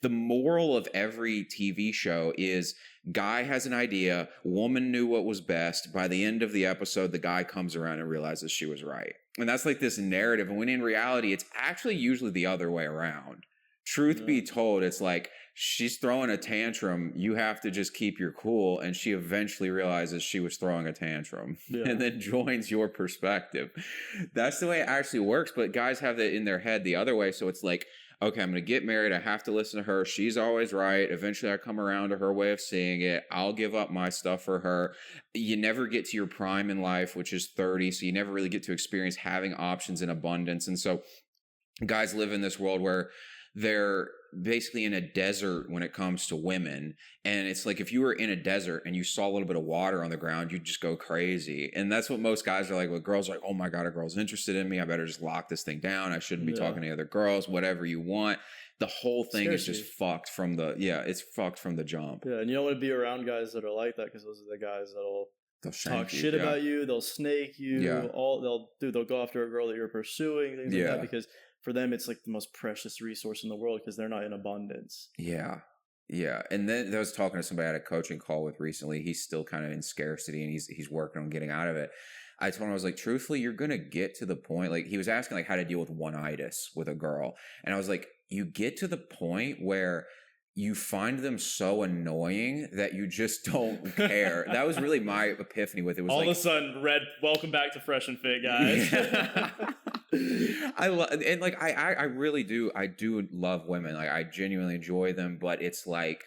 the moral of every TV show is guy has an idea, woman knew what was best. By the end of the episode, the guy comes around and realizes she was right. And that's like this narrative. And when in reality, it's actually usually the other way around. Truth be told, it's like, she's throwing a tantrum, you have to just keep your cool, and she eventually realizes she was throwing a tantrum and then joins your perspective. That's the way it actually works, but guys have that in their head the other way. So it's like, okay, I'm going to get married, I have to listen to her, she's always right, eventually I come around to her way of seeing it, I'll give up my stuff for her. You never get to your prime in life, which is 30, so you never really get to experience having options in abundance. And so guys live in this world where they're basically in a desert when it comes to women. And it's like, if you were in a desert and you saw a little bit of water on the ground, you'd just go crazy. And that's what most guys are like with girls, like, oh my God, a girl's interested in me, I better just lock this thing down, I shouldn't be talking to other girls, whatever you want. The whole thing is just fucked from it's fucked from the jump. Yeah, and you don't want to be around guys that are like that, because those are the guys that'll talk shit about you, they'll snake you, they'll go after a girl that you're pursuing, things like that, because for them, it's like the most precious resource in the world, because they're not in abundance. Yeah. Yeah. And then I was talking to somebody I had a coaching call with recently. He's still kind of in scarcity, and he's working on getting out of it. I told him, I was like, truthfully, you're going to get to the point, like, he was asking like how to deal with one-itis with a girl. And I was like, you get to the point where you find them so annoying that you just don't care. That was really my epiphany with it. Was all of a sudden, welcome back to Fresh and Fit, guys. Yeah. I really do. I do love women. Like, I genuinely enjoy them, but it's like,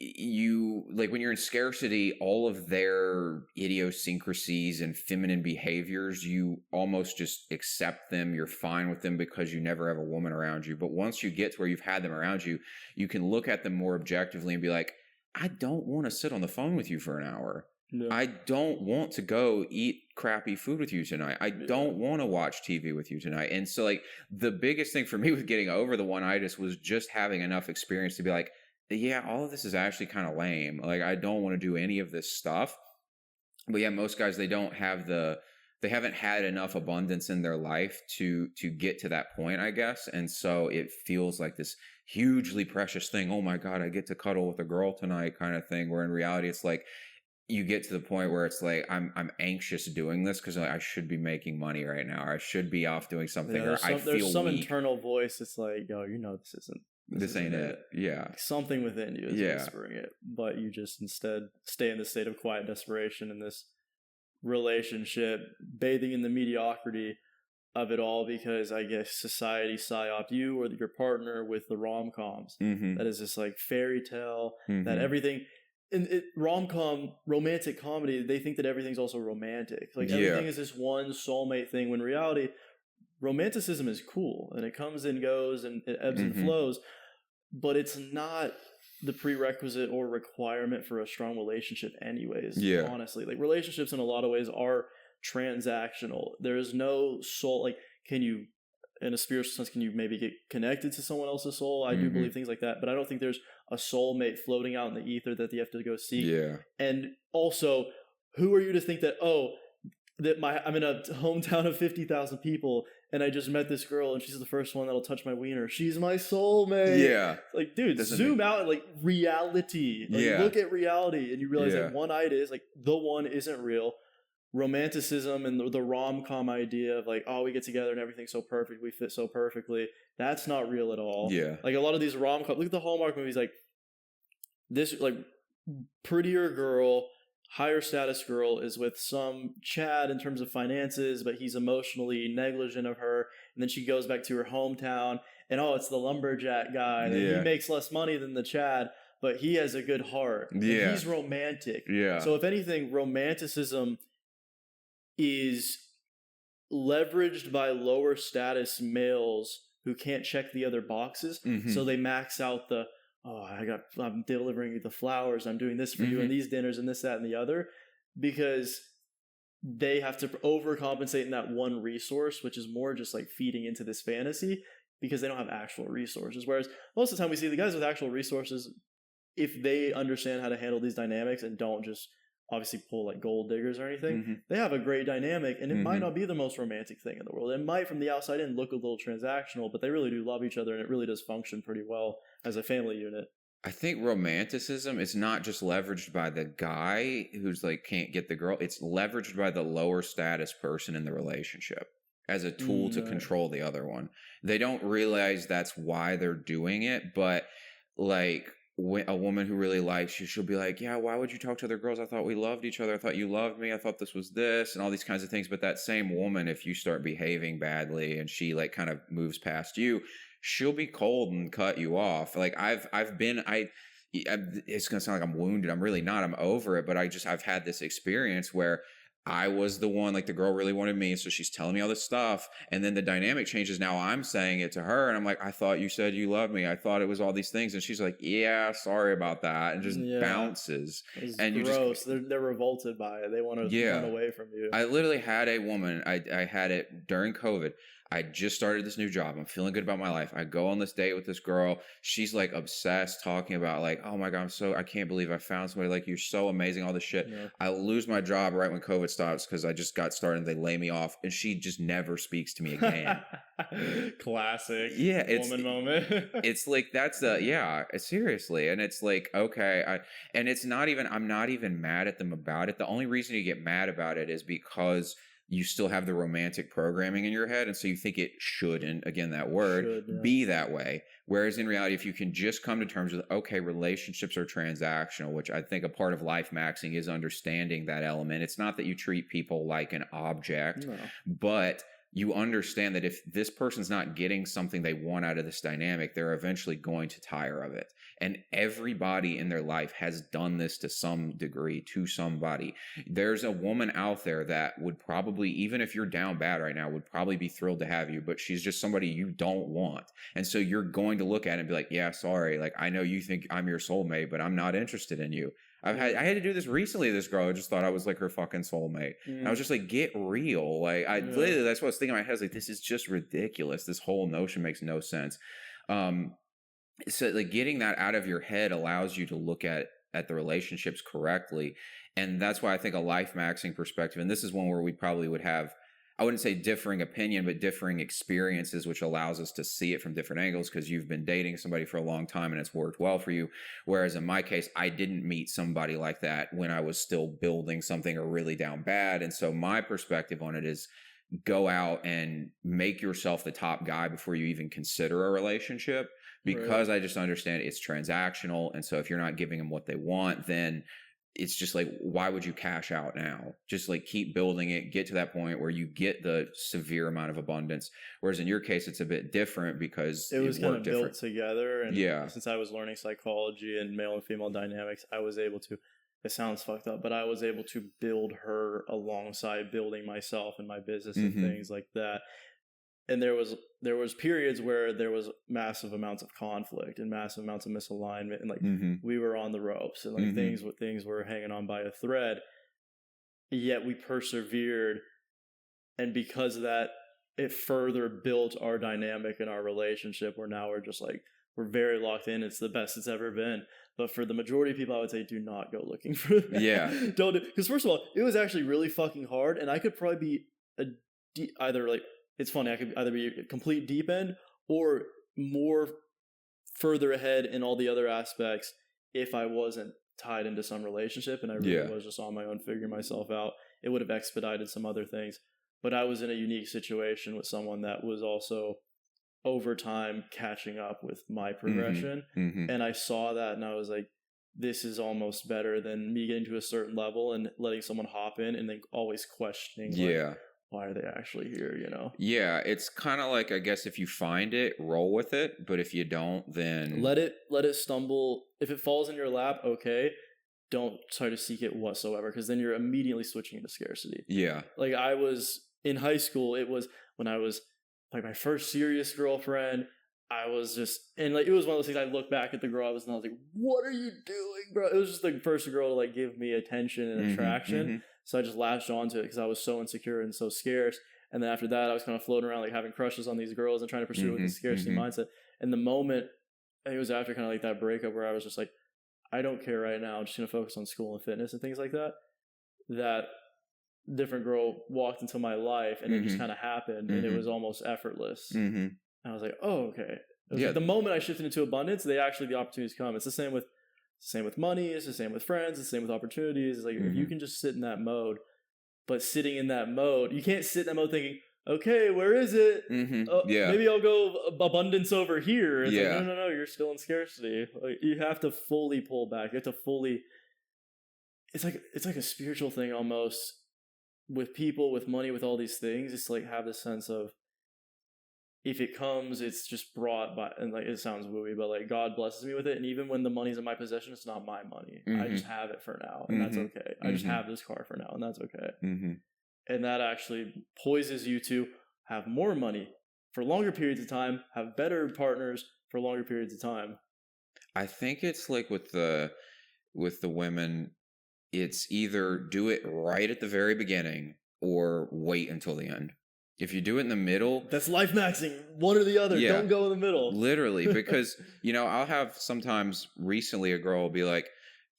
you like when you're in scarcity, all of their idiosyncrasies and feminine behaviors, you almost just accept them. You're fine with them because you never have a woman around you. But once you get to where you've had them around you, you can look at them more objectively and be like, I don't want to sit on the phone with you for an hour. No. I don't want to go eat crappy food with you tonight. I don't want to watch TV with you tonight. And so like the biggest thing for me with getting over the one-itis was just having enough experience to be like, yeah, all of this is actually kind of lame. Like, I don't want to do any of this stuff. But yeah, most guys, they haven't had enough abundance in their life to get to that point, I guess. And so it feels like this hugely precious thing. Oh my God, I get to cuddle with a girl tonight kind of thing. Where in reality, it's like, you get to the point where it's like, I'm anxious doing this because like, I should be making money right now. Or I should be off doing something. Yeah, there's some internal voice. It's like, yo, this ain't it. Yeah. Something within you is whispering it, but you just instead stay in this state of quiet desperation in this relationship, bathing in the mediocrity of it all because I guess society psyoped you or your partner with the rom-coms. Mm-hmm. That is this like fairy tale that everything in rom-com, romantic comedy, they think that everything's also romantic. Like everything is this one soulmate thing when in reality, romanticism is cool and it comes and goes and it ebbs and flows, but it's not the prerequisite or requirement for a strong relationship anyways. Yeah. Honestly, like relationships in a lot of ways are transactional. There is no soul. Like, can you, in a spiritual sense, can you maybe get connected to someone else's soul? I do believe things like that, but I don't think there's a soulmate floating out in the ether that you have to go seek. Yeah. And also, who are you to think that, I'm in a hometown of 50,000 people and I just met this girl and she's the first one that'll touch my wiener. She's my soulmate. Yeah. Like, dude, zoom out and like reality. Like, look at reality and you realize that one-eyed is like the one isn't real. Romanticism and the rom-com idea of like, oh, we get together and everything's so perfect. We fit so perfectly. That's not real at all. Yeah. Like a lot of these rom-com, look at the Hallmark movies, like this, like prettier girl, higher status girl is with some Chad in terms of finances, but he's emotionally negligent of her. And then she goes back to her hometown and it's the lumberjack guy. And he makes less money than the Chad, but he has a good heart. Yeah. He's romantic. Yeah. So if anything, romanticism is leveraged by lower status males who can't check the other boxes. So they max out the, I'm delivering you the flowers, I'm doing this for you and these dinners and this, that, and the other, because they have to overcompensate in that one resource, which is more just like feeding into this fantasy because they don't have actual resources. Whereas most of the time we see the guys with actual resources, if they understand how to handle these dynamics and don't just obviously pull like gold diggers or anything, they have a great dynamic and it might not be the most romantic thing in the world. It might from the outside in look a little transactional, but they really do love each other and it really does function pretty well as a family unit. I think romanticism is not just leveraged by the guy who's like can't get the girl. It's leveraged by the lower status person in the relationship as a tool to control the other one. They don't realize that's why they're doing it, but like a woman who really likes you, she'll be like, yeah, why would you talk to other girls? I thought we loved each other. I thought you loved me. I thought this was this and all these kinds of things. But that same woman, if you start behaving badly and she like kind of moves past you, she'll be cold and cut you off. Like it's going to sound like I'm wounded. I'm really not. I'm over it. But I've had this experience where I was the one, like the girl really wanted me. So she's telling me all this stuff. And then the dynamic changes. Now I'm saying it to her. And I'm like, I thought you said you loved me. I thought it was all these things. And she's like, yeah, sorry about that. And just bounces. It's and gross. They're revolted by it. They want to run away from you. I literally had a woman. I had it during COVID. I just started this new job. I'm feeling good about my life. I go on this date with this girl. She's like obsessed talking about like, oh my God, I can't believe I found somebody like you. You're so amazing, all this shit. Yeah. I lose my job right when COVID stops because I just got started and they lay me off and she just never speaks to me again. Classic. Yeah. Woman moment. It's like, seriously. And it's like, okay. I'm not even mad at them about it. The only reason you get mad about it is because you still have the romantic programming in your head. And so you think it shouldn't, again, that word, be that way. Whereas in reality, if you can just come to terms with, okay, relationships are transactional, which I think a part of life maxing is understanding that element. It's not that you treat people like an object, but you understand that if this person's not getting something they want out of this dynamic, they're eventually going to tire of it. And everybody in their life has done this to some degree to somebody. There's a woman out there that would probably, even if you're down bad right now, would probably be thrilled to have you, but she's just somebody you don't want. And so you're going to look at it and be like, yeah, sorry. Like, I know you think I'm your soulmate, but I'm not interested in you. I had to do this recently. This girl, I just thought I was like her fucking soulmate. And I was just like, get real. Like, literally, that's what I was thinking in my head. I was like, this is just ridiculous. This whole notion makes no sense. So like getting that out of your head allows you to look at the relationships correctly. And that's why I think a life maxing perspective, and this is one where we probably would have, I wouldn't say differing opinion, but differing experiences, which allows us to see it from different angles because you've been dating somebody for a long time and it's worked well for you. Whereas in my case, I didn't meet somebody like that when I was still building something or really down bad. And so my perspective on it is go out and make yourself the top guy before you even consider a relationship, because I just understand it's transactional. And so if you're not giving them what they want, then it's just like, why would you cash out now? Just like keep building it, get to that point where you get the severe amount of abundance. Whereas in your case, it's a bit different because it was kind of built together. And since I was learning psychology and male and female dynamics, I was able to, it sounds fucked up, but I was able to build her alongside building myself and my business and things like that. And there was periods where there was massive amounts of conflict and massive amounts of misalignment, and like we were on the ropes, and like things were hanging on by a thread. Yet we persevered, and because of that, it further built our dynamic in our relationship. Where now we're just like, we're very locked in. It's the best it's ever been. But for the majority of people, I would say do not go looking for that. Yeah, don't do, because first of all, it was actually really fucking hard, and I could probably be either like. It's funny, I could either be a complete deep end or more further ahead in all the other aspects if I wasn't tied into some relationship and I really was just on my own figuring myself out. It would have expedited some other things. But I was in a unique situation with someone that was also over time catching up with my progression. And I saw that and I was like, this is almost better than me getting to a certain level and letting someone hop in and then always questioning like, why are they actually here, you know? Yeah, it's kind of like, I guess if you find it, roll with it. But if you don't, then let it stumble. If it falls in your lap, okay. Don't try to seek it whatsoever, because then you're immediately switching into scarcity. Yeah. Like I was in high school, it was when I was like my first serious girlfriend. I was just, and like it was one of those things. I look back at the girl I was, and I was like, "What are you doing, bro?" It was just the first girl to like give me attention and attraction. So I just latched onto it because I was so insecure and so scarce. And then after that, I was kind of floating around like having crushes on these girls and trying to pursue it with the scarcity mindset. And the moment, it was after kind of like that breakup where I was just like, I don't care right now. I'm just going to focus on school and fitness and things like that. That different girl walked into my life and it just kind of happened and it was almost effortless. And I was like, oh, okay. Like the moment I shifted into abundance, the opportunities come. It's the same with money. It's the same with friends. It's the same with opportunities. It's like if you can just sit in that mode, but sitting in that mode, you can't sit in that mode thinking, okay, where is it? Maybe I'll go abundance over here. It's like, no, you're still in scarcity. Like, you have to fully pull back. You have to fully. It's like a spiritual thing almost with people, with money, with all these things. It's like have this sense of, if it comes, it's just brought by, and like it sounds wooey, but like God blesses me with it. And even when the money's in my possession, it's not my money. I just have it for now, and that's okay. I just have this car for now, and that's okay. And that actually poises you to have more money for longer periods of time, have better partners for longer periods of time. I think it's like with the women, it's either do it right at the very beginning or wait until the end. If you do it in the middle, that's life maxing. One or the other. Don't go in the middle. Literally, because I'll have sometimes recently a girl will be like,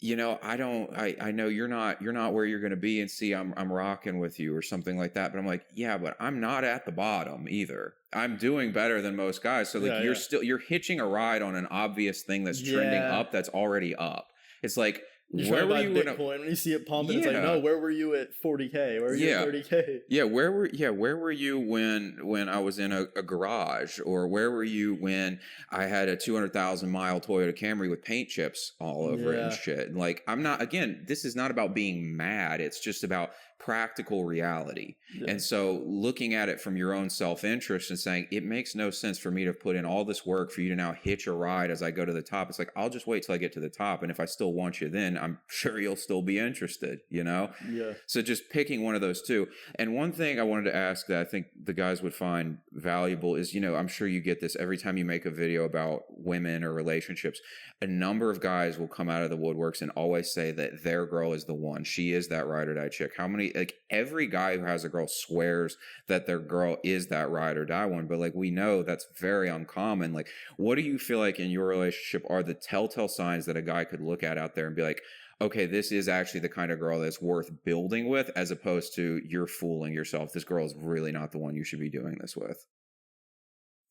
I know you're not where you're going to be, and see, I'm rocking with you or something like that. But I'm like, yeah, but I'm not at the bottom either. I'm doing better than most guys. So like you're hitching a ride on an obvious thing that's trending up, that's already up. It's like You try to buy Bitcoin when you see it pumping. It's like, no, where were you at 40K? Where were you at 30K? Yeah, where were you when I was in a garage, or where were you when I had a 200,000-mile Toyota Camry with paint chips all over it and shit? Like, I'm not, again, this is not about being mad. It's just about practical reality. Yeah. And so looking at it from your own self-interest and saying, it makes no sense for me to put in all this work for you to now hitch a ride as I go to the top. It's like, I'll just wait till I get to the top. And if I still want you, then I'm sure you'll still be interested, you know? Yeah. So just picking one of those two. And one thing I wanted to ask that I think the guys would find valuable is, you know, I'm sure you get this every time you make a video about women or relationships. A number of guys will come out of the woodworks and always say that their girl is the one. She is that ride or die chick. How many, like, every guy who has a girl swears that their girl is that ride or die one, but like, we know that's very uncommon. Like, what do you feel like in your relationship are the telltale signs that a guy could look at out there and be like, okay, this is actually the kind of girl that's worth building with, as opposed to you're fooling yourself. This girl is really not the one you should be doing this with.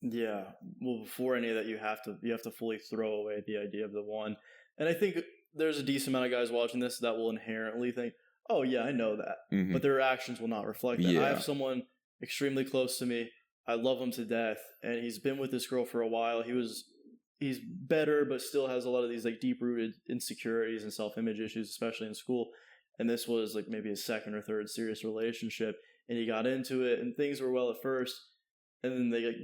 Yeah. Well, before any of that, you have to fully throw away the idea of the one. And I think there's a decent amount of guys watching this that will inherently think, oh yeah, I know that. Mm-hmm. But their actions will not reflect that. Yeah. I have someone extremely close to me. I love him to death. And he's been with this girl for a while. He's better, but still has a lot of these like deep-rooted insecurities and self-image issues, especially in school. And this was like maybe his second or third serious relationship. And he got into it and things were well at first. And then they like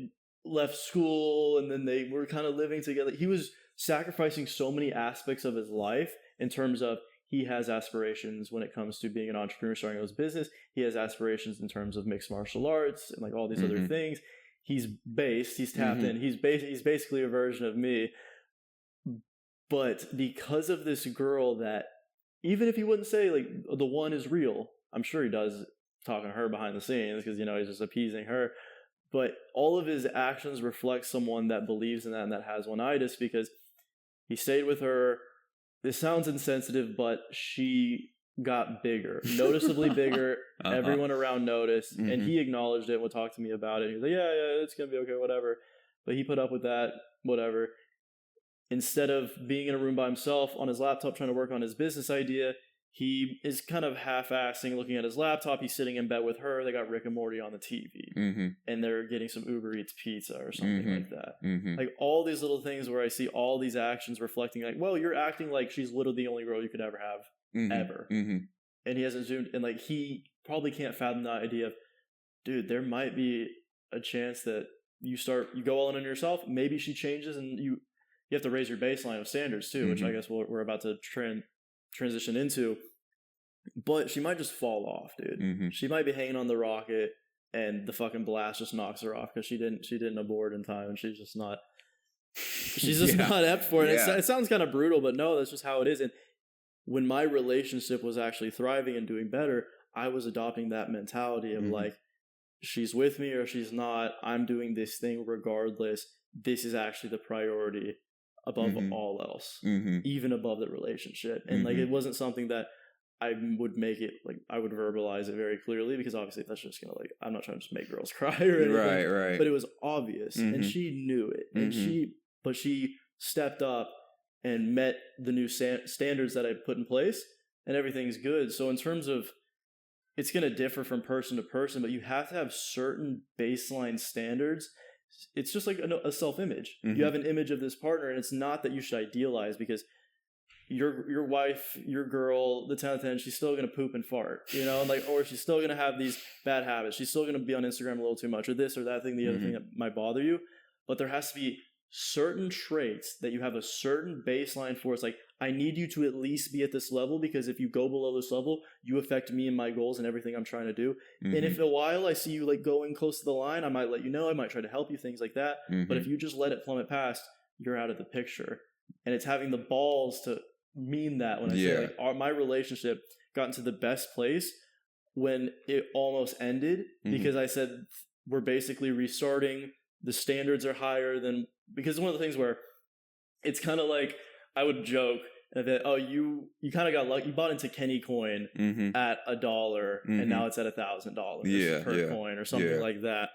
left school and then they were kind of living together. He was sacrificing so many aspects of his life in terms of he has aspirations when it comes to being an entrepreneur, starting his business. He has aspirations in terms of mixed martial arts and like all these other things. He's tapped in. He's basically a version of me. But because of this girl that, even if he wouldn't say like the one is real, I'm sure he does talking to her behind the scenes because, you know, he's just appeasing her. But all of his actions reflect someone that believes in that and that has one-itis, because he stayed with her. This sounds insensitive, but she got bigger, noticeably bigger. Everyone around noticed, and he acknowledged it and would talk to me about it. He was like, yeah, it's going to be okay, whatever. But he put up with that, whatever. Instead of being in a room by himself on his laptop trying to work on his business idea, he is kind of half-assing, looking at his laptop. He's sitting in bed with her. They got Rick and Morty on the TV, and they're getting some Uber Eats pizza or something like that. Like all these little things where I see all these actions reflecting like, well, you're acting like she's literally the only girl you could ever have, ever. And he hasn't zoomed, and like he probably can't fathom the idea of, dude, there might be a chance that you go all in on yourself. Maybe she changes, and you have to raise your baseline of standards too, which I guess we're about to transition into. But she might just fall off, dude. She might be hanging on the rocket and the fucking blast just knocks her off because she didn't abort in time, and she's just not not apt for it. It sounds kind of brutal, but no, that's just how it is. And when my relationship was actually thriving and doing better, I was adopting that mentality of like, she's with me or she's not, I'm doing this thing regardless. This is actually the priority above all else, even above the relationship. And like, it wasn't something that I would make it, like, I would verbalize it very clearly, because obviously that's just gonna, like, I'm not trying to just make girls cry or anything. Right. But it was obvious, and she knew it, and she stepped up and met the new standards that I put in place, and everything's good. So in terms of, it's gonna differ from person to person, but you have to have certain baseline standards. It's just like a self-image. You have an image of this partner, and it's not that you should idealize, because your wife, your girl, the 10 out of 10, she's still going to poop and fart, you know, like, or she's still going to have these bad habits. She's still going to be on Instagram a little too much, or this or that thing, the other thing that might bother you. But there has to be certain traits that you have a certain baseline for. It's like, I need you to at least be at this level, because if you go below this level, you affect me and my goals and everything I'm trying to do. And if in a while I see you like going close to the line, I might let you know, I might try to help you, things like that. But if you just let it plummet past, you're out of the picture. And it's having the balls to mean that when I say like, my relationship got into the best place when it almost ended, because I said, we're basically restarting. The standards are higher than, because one of the things where it's kind of like, I would joke that, oh, you kind of got lucky. You bought into Kenny coin at $1 and now it's at $1,000 per coin or something like that.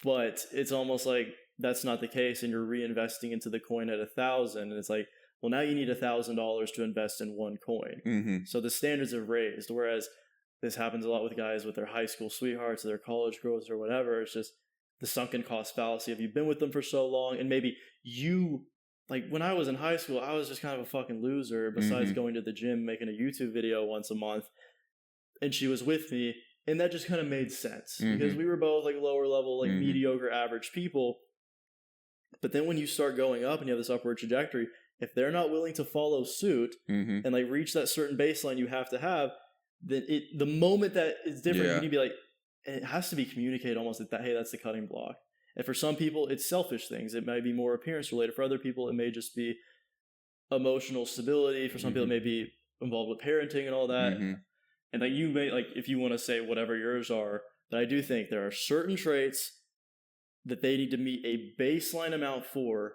But it's almost like that's not the case, and you're reinvesting into the coin at 1,000, and it's like, well, now you need $1,000 to invest in one coin. Mm-hmm. So the standards have raised, whereas this happens a lot with guys with their high school sweethearts or their college girls or whatever. It's just the sunken cost fallacy of you've been with them for so long, and maybe you, like when I was in high school, I was just kind of a fucking loser besides going to the gym, making a YouTube video once a month, and she was with me, and that just kind of made sense because we were both like lower level, like mediocre average people. But then when you start going up and you have this upward trajectory, if they're not willing to follow suit and like reach that certain baseline you have to have, then the moment that it's different, you need to be like, and it has to be communicated almost that, hey, that's the cutting block. And for some people, it's selfish things. It might be more appearance related. For other people, it may just be emotional stability. For some people, it may be involved with parenting and all that. And like you may, like if you want to say whatever yours are, but I do think there are certain traits that they need to meet a baseline amount for,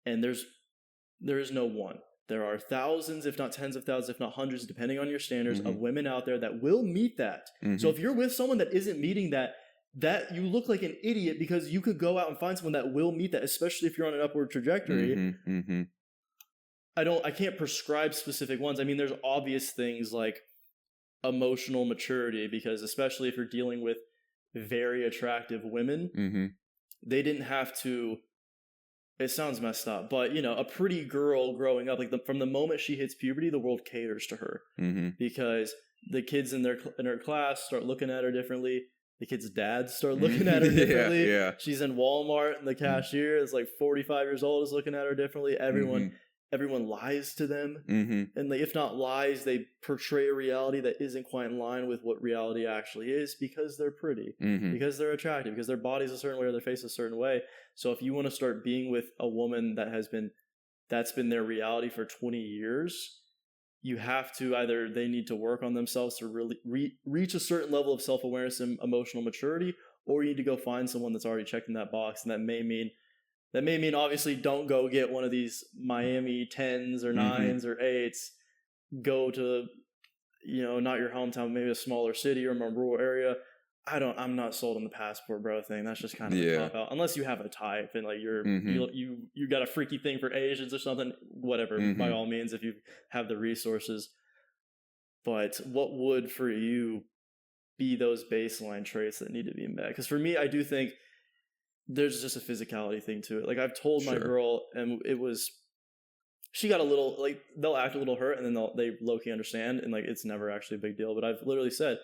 and there is no one. There are thousands, if not tens of thousands, if not hundreds, depending on your standards, of women out there that will meet that. So if you're with someone that isn't meeting that you look like an idiot, because you could go out and find someone that will meet that, especially if you're on an upward trajectory. I can't prescribe specific ones. I mean, there's obvious things like emotional maturity, because especially if you're dealing with very attractive women, they didn't have to, it sounds messed up, but you know, a pretty girl growing up, like from the moment she hits puberty, the world caters to her because the kids in her class start looking at her differently. The kids' dads start looking at her differently. She's in Walmart and the cashier is like 45 years old, is looking at her differently. Everyone lies to them. And like, if not lies, they portray a reality that isn't quite in line with what reality actually is, because they're pretty, because they're attractive, because their body's a certain way or their face is a certain way. So if you want to start being with a woman that's been their reality for 20 years, you have to they need to work on themselves to really reach a certain level of self-awareness and emotional maturity, or you need to go find someone that's already checking that box. And that may mean obviously don't go get one of these Miami 10s or 9s or 8s. Go to, not your hometown, maybe a smaller city or a more rural area. I'm not sold on the passport bro thing. That's just kind of a cop out. Unless you have a type and like you got a freaky thing for Asians or something, whatever, by all means, if you have the resources. But what would for you be those baseline traits that need to be met? Because for me, I do think there's just a physicality thing to it. Like I've told my girl, and she got a little, like they'll act a little hurt and then they low-key understand, and like it's never actually a big deal. But I've literally said,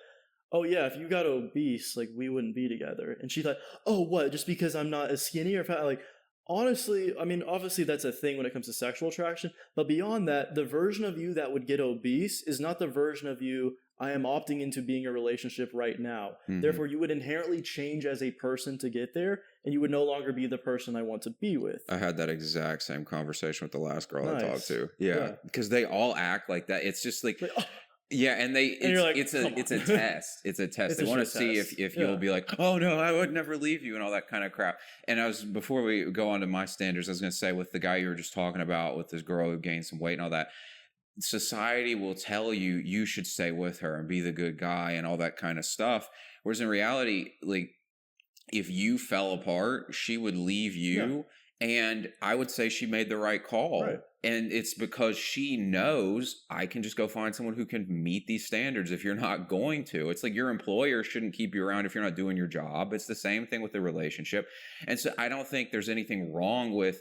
oh yeah, if you got obese, like we wouldn't be together. And she's like, oh what, just because I'm not as skinny or fat? Like honestly, I mean, obviously that's a thing when it comes to sexual attraction, but beyond that, the version of you that would get obese is not the version of you I am opting into being in a relationship right now. Therefore, you would inherently change as a person to get there, and you would no longer be the person I want to be with. I had that exact same conversation with the last girl I talked to. Yeah, because they all act like that. It's just like yeah, and it's a test. It's a test. They want to see if you'll be like, oh no, I would never leave you, and all that kind of crap. And before we go on to my standards, I was going to say, with the guy you were just talking about, with this girl who gained some weight and all that, society will tell you should stay with her and be the good guy and all that kind of stuff. Whereas in reality, like if you fell apart, she would leave you. And I would say she made the right call. Right. And it's because she knows I can just go find someone who can meet these standards if you're not going to. It's like your employer shouldn't keep you around if you're not doing your job. It's the same thing with the relationship. And so I don't think there's anything wrong with,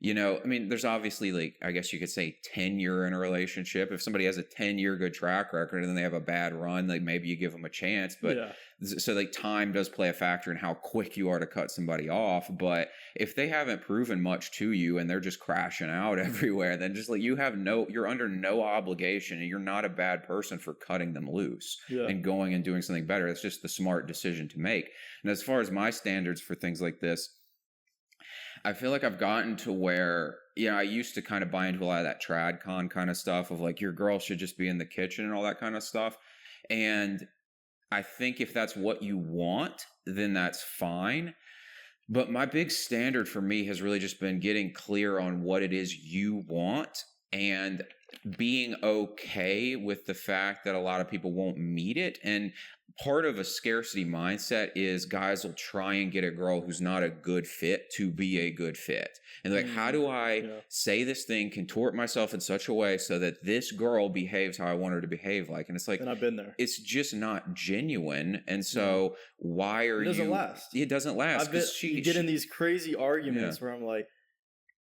I mean, there's obviously, like, I guess you could say tenure in a relationship. If somebody has a 10-year good track record and then they have a bad run, like maybe you give them a chance. But so like time does play a factor in how quick you are to cut somebody off. But if they haven't proven much to you and they're just crashing out everywhere, then just like you're under no obligation, and you're not a bad person for cutting them loose and going and doing something better. It's just the smart decision to make. And as far as my standards for things like this, I feel like I've gotten to where, I used to kind of buy into a lot of that tradcon kind of stuff of like your girl should just be in the kitchen and all that kind of stuff. And I think if that's what you want, then that's fine. But my big standard for me has really just been getting clear on what it is you want. And being okay with the fact that a lot of people won't meet it. And part of a scarcity mindset is guys will try and get a girl who's not a good fit to be a good fit. And like, how do I say this thing, contort myself in such a way so that this girl behaves how I want her to behave like? And it's like, and I've been there. It's just not genuine. And so why are you? It doesn't last. It doesn't last. You get in these crazy arguments where I'm like,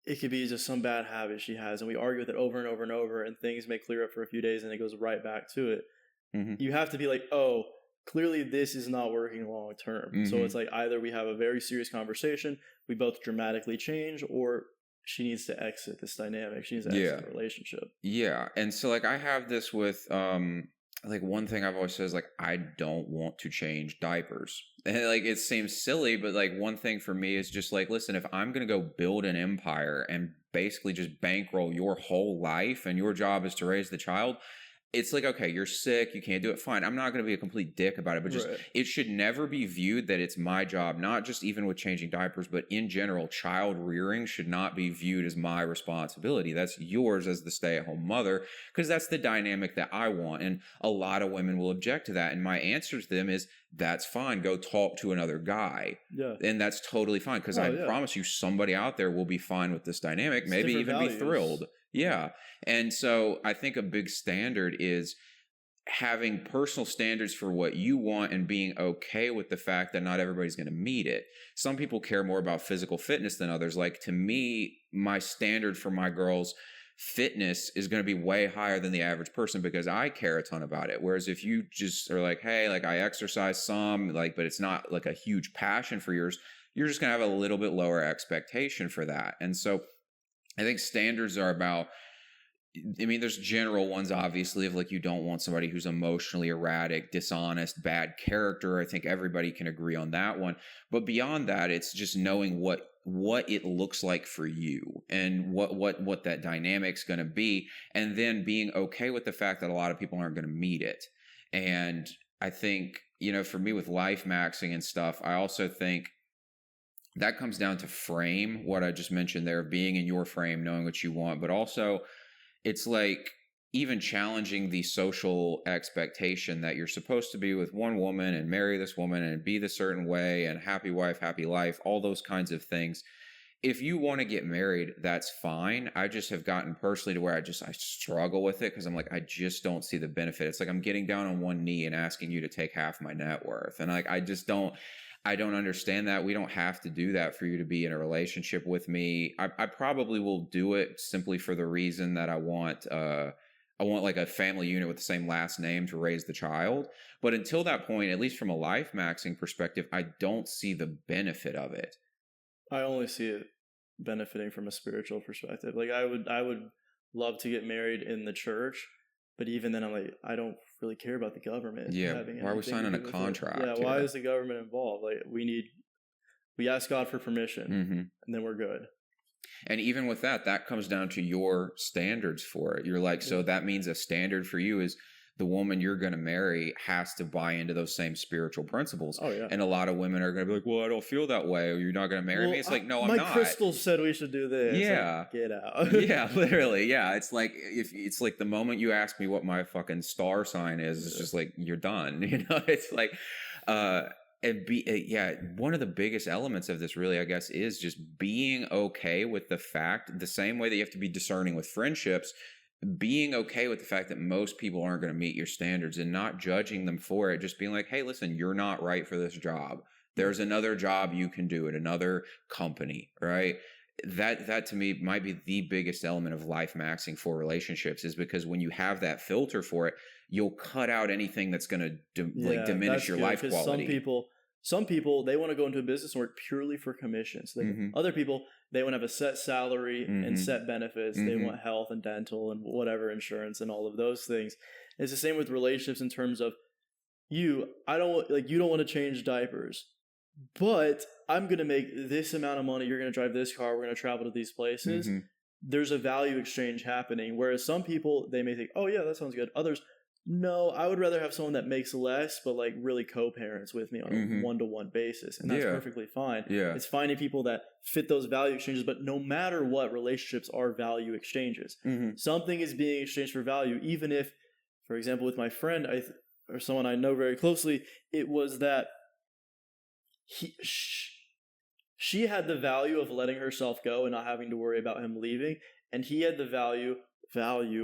it could be just some bad habit she has, and we argue with it over and over and over, and things may clear up for a few days, and it goes right back to it. You have to be like, oh, clearly this is not working long term. So it's like either we have a very serious conversation, we both dramatically change, or she needs to exit this dynamic. She needs to exit the relationship. Yeah. And so like I have this with like one thing I've always said is like, I don't want to change diapers. And like it seems silly, but like one thing for me is just like, listen, if I'm going to go build an empire and basically just bankroll your whole life and your job is to raise the child, it's like, okay, you're sick, you can't do it, fine. I'm not going to be a complete dick about it, but just it should never be viewed that it's my job, not just even with changing diapers, but in general, child rearing should not be viewed as my responsibility. That's yours as the stay-at-home mother, because that's the dynamic that I want. And a lot of women will object to that. And my answer to them is, that's fine. Go talk to another guy. Yeah. And that's totally fine, because I promise you somebody out there will be fine with this dynamic, it's maybe even values. Be thrilled. Yeah. And so I think a big standard is having personal standards for what you want and being okay with the fact that not everybody's going to meet it. Some people care more about physical fitness than others. Like to me, my standard for my girls' fitness is going to be way higher than the average person because I care a ton about it. Whereas if you just are like, hey, like I exercise some, like, but it's not like a huge passion for yours, you're just going to have a little bit lower expectation for that. And so I think standards are about, I mean, there's general ones, obviously, of like you don't want somebody who's emotionally erratic, dishonest, bad character. I think everybody can agree on that one. But beyond that, it's just knowing what it looks like for you and what that dynamic's going to be, and then being okay with the fact that a lot of people aren't going to meet it. And I think, you know, for me with life maxing and stuff, I also think that comes down to frame, what I just mentioned there, being in your frame, knowing what you want, but also it's like even challenging the social expectation that you're supposed to be with one woman and marry this woman and be the certain way and happy wife, happy life, all those kinds of things. If you want to get married, that's fine. I just have gotten personally to where I struggle with it because I'm like, I just don't see the benefit. It's like I'm getting down on one knee and asking you to take half my net worth. And like, I don't understand that. We don't have to do that for you to be in a relationship with me. I probably will do it simply for the reason that I want like a family unit with the same last name to raise the child. But until that point, at least from a life maxing perspective, I don't see the benefit of it. I only see it benefiting from a spiritual perspective. Like I would love to get married in the church, but even then I'm like, I don't really care about the government. Yeah. Why are we signing a contract? Yeah. Why is the government involved? Like we ask God for permission and then we're good. And even with that comes down to your standards for it. You're like, so that means a standard for you is the woman you're going to marry has to buy into those same spiritual principles. Oh, yeah. And a lot of women are going to be like, well, I don't feel that way. Or you're not going to marry me. It's like, no, I'm not. My crystal said we should do this. Yeah. Like, get out. Yeah, literally. Yeah. It's like, it's like the moment you ask me what my fucking star sign is, it's just like, you're done. You know, it's like, one of the biggest elements of this really, I guess, is just being okay with the fact, the same way that you have to be discerning with friendships, being okay with the fact that most people aren't going to meet your standards and not judging them for it. Just being like, hey, listen, you're not right for this job. There's another job you can do at another company, right? That to me might be the biggest element of life maxing for relationships, is because when you have that filter for it, you'll cut out anything that's going to diminish your life quality. Some people, they want to go into a business and work purely for commissions. Other people, they want to have a set salary and set benefits. They want health and dental and whatever, insurance and all of those things. It's the same with relationships in terms of you don't want to change diapers, but I'm going to make this amount of money. You're going to drive this car. We're going to travel to these places. There's a value exchange happening. Whereas some people, they may think, oh yeah, that sounds good. Others, No, I would rather have someone that makes less, but like really co-parents with me on a one-to-one basis. And that's perfectly fine. Yeah. It's finding people that fit those value exchanges, but no matter what, relationships are value exchanges. Something is being exchanged for value, even if, for example, with my friend or someone I know very closely, it was that she had the value of letting herself go and not having to worry about him leaving. And he had the value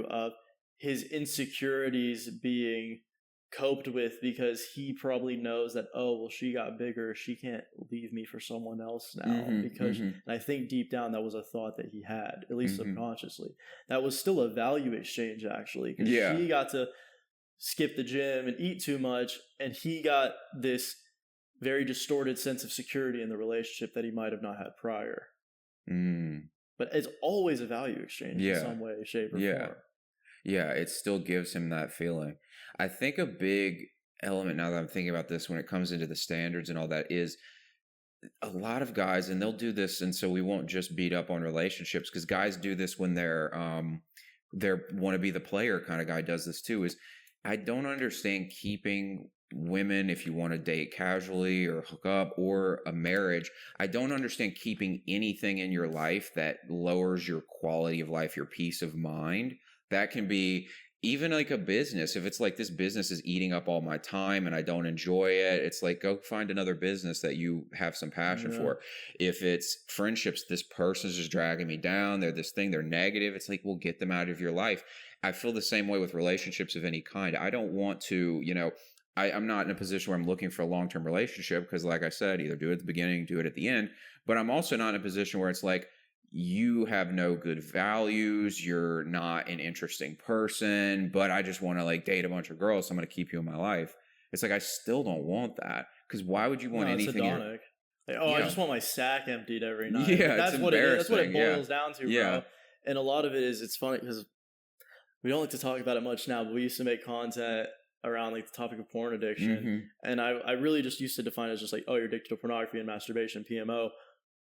of his insecurities being coped with because he probably knows that, oh, well, she got bigger. She can't leave me for someone else now. And I think deep down that was a thought that he had, at least subconsciously. That was still a value exchange, actually. Because she got to skip the gym and eat too much, and he got this very distorted sense of security in the relationship that he might have not had prior. But it's always a value exchange in some way, shape, or form. Yeah, it still gives him that feeling. I think a big element, now that I'm thinking about this, when it comes into the standards and all that, is a lot of guys, and they'll do this, and so we won't just beat up on relationships, because guys do this when they're want to be the player kind of guy does this too, is I don't understand keeping women, if you want to date casually or hook up or a marriage, I don't understand keeping anything in your life that lowers your quality of life, your peace of mind. That can be even like a business. If it's like, this business is eating up all my time and I don't enjoy it, it's like, go find another business that you have some passion for. If it's friendships, this person's just dragging me down, they're this thing, they're negative, it's like, well, get them out of your life. I feel the same way with relationships of any kind. I don't want to, I'm not in a position where I'm looking for a long-term relationship, because like I said, either do it at the beginning, do it at the end. But I'm also not in a position where it's like, you have no good values, you're not an interesting person, but I just want to like date a bunch of girls, so I'm going to keep you in my life. It's like, I still don't want that, because why would you want anything? It's hedonic. I just want my sack emptied every night. Yeah, that's what it is. That's what it boils down to, bro. And a lot of it is, it's funny because we don't like to talk about it much now, but we used to make content around like the topic of porn addiction. And I really just used to define it as just like, oh, you're addicted to pornography and masturbation, PMO.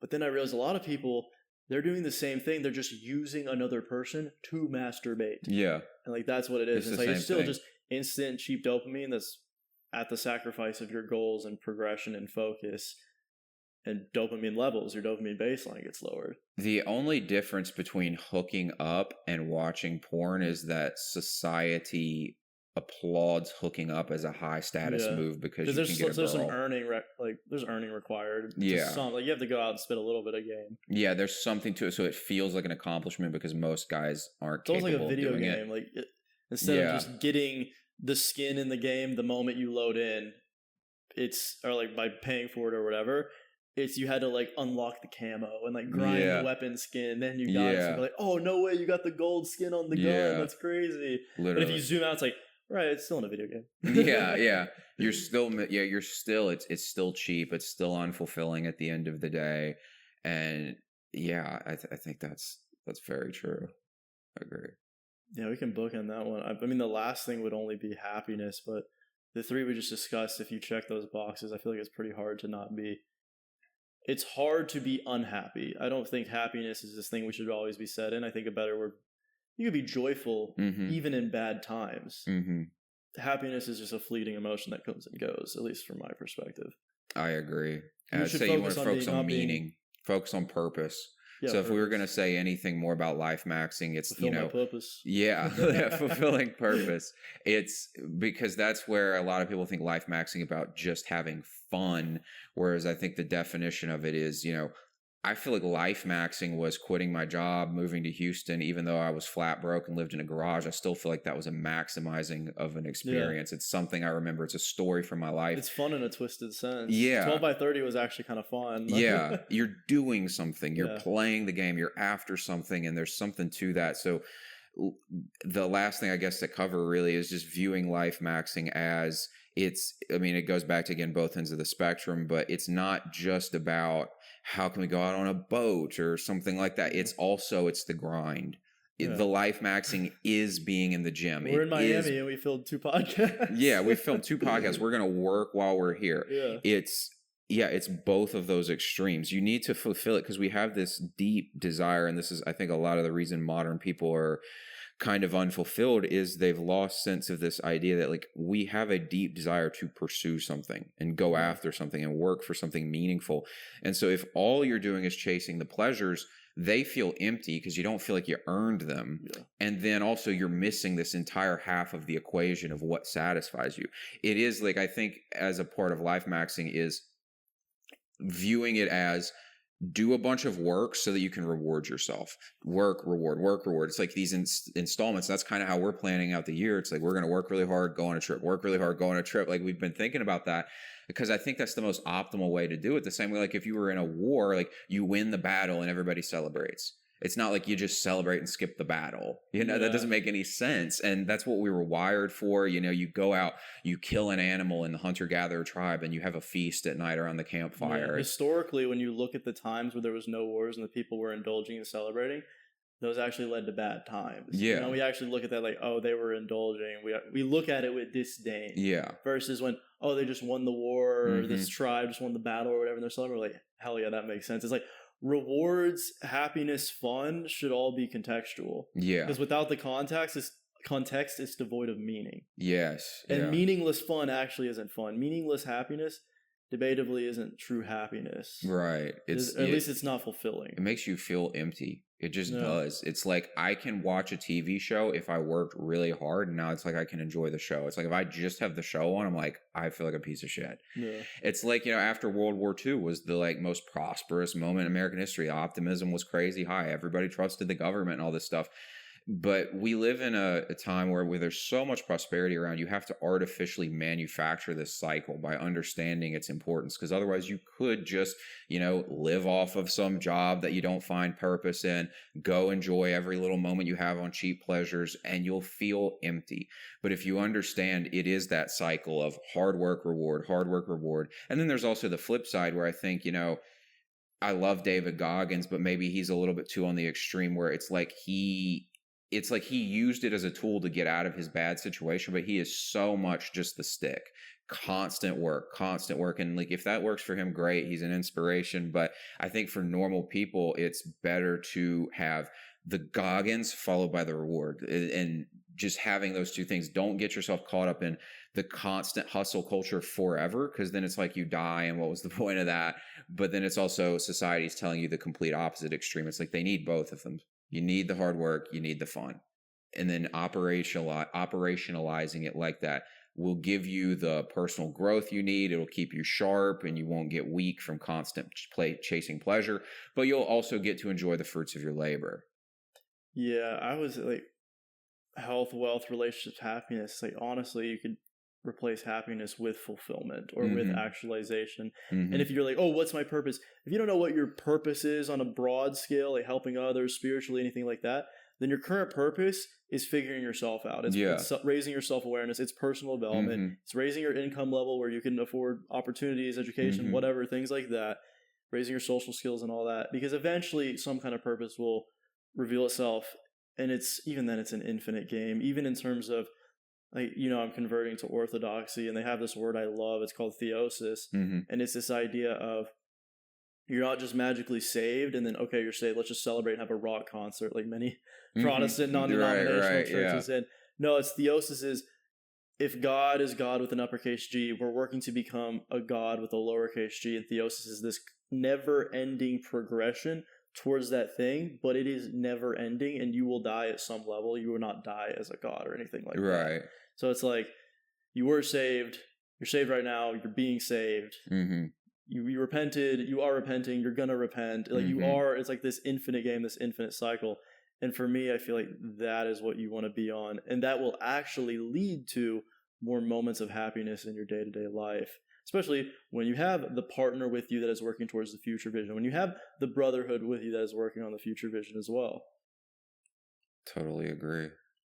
But then I realized a lot of people, they're doing the same thing. They're just using another person to masturbate. Yeah. And like, that's what it is. It's like, it's still just instant, cheap dopamine that's at the sacrifice of your goals and progression and focus and dopamine levels. Your dopamine baseline gets lowered. The only difference between hooking up and watching porn is that society applauds hooking up as a high status move because you can get a girl. There's some earning there's earning required. Like you have to go out and spit a little bit of game. Yeah, there's something to it, so it feels like an accomplishment because most guys aren't capable of doing it. It's almost like a video game. Like instead of just getting the skin in the game the moment you load in, or like by paying for it or whatever. It's you had to like unlock the camo and like grind the weapon skin, then you got it. So like, oh no way, you got the gold skin on the gun. That's crazy. Literally. But if you zoom out, it's like, right, it's still in a video game. You're still, it's still cheap. It's still unfulfilling at the end of the day. And I think that's very true. I agree. Yeah, we can bookend that one. I mean, the last thing would only be happiness, but the three we just discussed, if you check those boxes, I feel like it's pretty hard to not be. It's hard to be unhappy. I don't think happiness is this thing we should always be set in. I think a better word, you could be joyful even in bad times. Happiness is just a fleeting emotion that comes and goes, at least from my perspective. I agree. I'd say you want to focus on meaning, focus on purpose. So if we were going to say anything more about life maxing, it's, my purpose. Fulfilling purpose. It's because that's where a lot of people think life maxing about just having fun. Whereas I think the definition of it is, I feel like life maxing was quitting my job, moving to Houston, even though I was flat broke and lived in a garage. I still feel like that was a maximizing of an experience. It's something I remember. It's a story from my life. It's fun in a twisted sense. 12 by 30 was actually kind of fun. You're doing something. You're playing the game. You're after something, and there's something to that. So the last thing I guess to cover really is just viewing life maxing as it goes back to, again, both ends of the spectrum, but it's not just about how can we go out on a boat or something like that. It's the grind. The life maxing is being in the gym. We're in Miami and we filmed 2 podcasts. We filmed 2 podcasts. We're going to work while we're here. It's both of those extremes. You need to fulfill it because we have this deep desire. And this is, I think, a lot of the reason modern people are kind of unfulfilled is they've lost sense of this idea that like we have a deep desire to pursue something and go after something and work for something meaningful. And so if all you're doing is chasing the pleasures, they feel empty because you don't feel like you earned them. Yeah. And then also you're missing this entire half of the equation of what satisfies you. It is like, I think as a part of life maxing is viewing it as do a bunch of work so that you can reward yourself. Work, reward, work, reward. It's like these installments. That's kind of how we're planning out the year. It's like we're going to work really hard, go on a trip, work really hard, go on a trip. Like we've been thinking about that because I think that's the most optimal way to do it. The same way, like if you were in a war, like you win the battle and everybody celebrates. It's not like you just celebrate and skip the battle. You know, that doesn't make any sense. And that's what we were wired for. You know, you go out, you kill an animal in the hunter-gatherer tribe, and you have a feast at night around the campfire. Yeah. Historically, when you look at the times where there was no wars and the people were indulging and celebrating, those actually led to bad times. Yeah. You know, we actually look at that like, oh, they were indulging. We look at it with disdain. Yeah. Versus when, oh, they just won the war, or this tribe just won the battle or whatever, and they're celebrating. We're like, hell yeah, that makes sense. It's like, rewards, happiness, fun should all be contextual. Yeah. Because without the context, it's devoid of meaning. Yes. And meaningless fun actually isn't fun. Meaningless happiness debatably isn't true happiness. Right. At least it's not fulfilling. It makes you feel empty. It just does. It's like I can watch a TV show if I worked really hard, and now it's like I can enjoy the show. It's like if I just have the show on, I'm like, I feel like a piece of shit. Yeah. It's like, you know, after World War II was the like most prosperous moment in American history. Optimism was crazy high. Everybody trusted the government and all this stuff. But we live in a time where there's so much prosperity around, you have to artificially manufacture this cycle by understanding its importance. Because otherwise you could just, you know, live off of some job that you don't find purpose in, go enjoy every little moment you have on cheap pleasures, and you'll feel empty. But if you understand it is that cycle of hard work, reward, hard work, reward. And then there's also the flip side where I think, you know, I love David Goggins, but maybe he's a little bit too on the extreme where it's like he used it as a tool to get out of his bad situation, but he is so much just the stick. Constant work. And like, if that works for him, great. He's an inspiration. But I think for normal people, it's better to have the Goggins followed by the reward, and just having those two things. Don't get yourself caught up in the constant hustle culture forever, because then it's like you die, and what was the point of that? But then it's also society's telling you the complete opposite extreme. It's like they need both of them. You need the hard work, you need the fun. And then operationalizing it like that will give you the personal growth you need. It'll keep you sharp, and you won't get weak from constant chasing pleasure, but you'll also get to enjoy the fruits of your labor. Yeah, I was like, health, wealth, relationships, happiness. Like, honestly, you could replace happiness with fulfillment or with actualization. And if you're like, oh, what's my purpose? If you don't know what your purpose is on a broad scale, like helping others spiritually, anything like that, then your current purpose is figuring yourself out. It's raising your self-awareness. It's personal development. It's raising your income level where you can afford opportunities, education, whatever, things like that. Raising your social skills and all that. Because eventually some kind of purpose will reveal itself. And even then it's an infinite game, even in terms of, like, you know, I'm converting to Orthodoxy, and they have this word I love. It's called theosis. And it's this idea of you're not just magically saved and then, okay, you're saved, let's just celebrate and have a rock concert like many Protestant non-denominational churches. And no, it's theosis is, if God is God with an uppercase G, we're working to become a God with a lowercase g. And theosis is this never-ending progression towards that thing, but it is never ending, and you will die at some level. You will not die as a god or anything like that. Right. So it's like, you were saved, you're saved right now, you're being saved. You repented, you are repenting, you're gonna repent. Like you are, it's like this infinite game, this infinite cycle. And for me, I feel like that is what you want to be on. And that will actually lead to more moments of happiness in your day-to-day life. Especially when you have the partner with you that is working towards the future vision. When you have the brotherhood with you that is working on the future vision as well. Totally agree.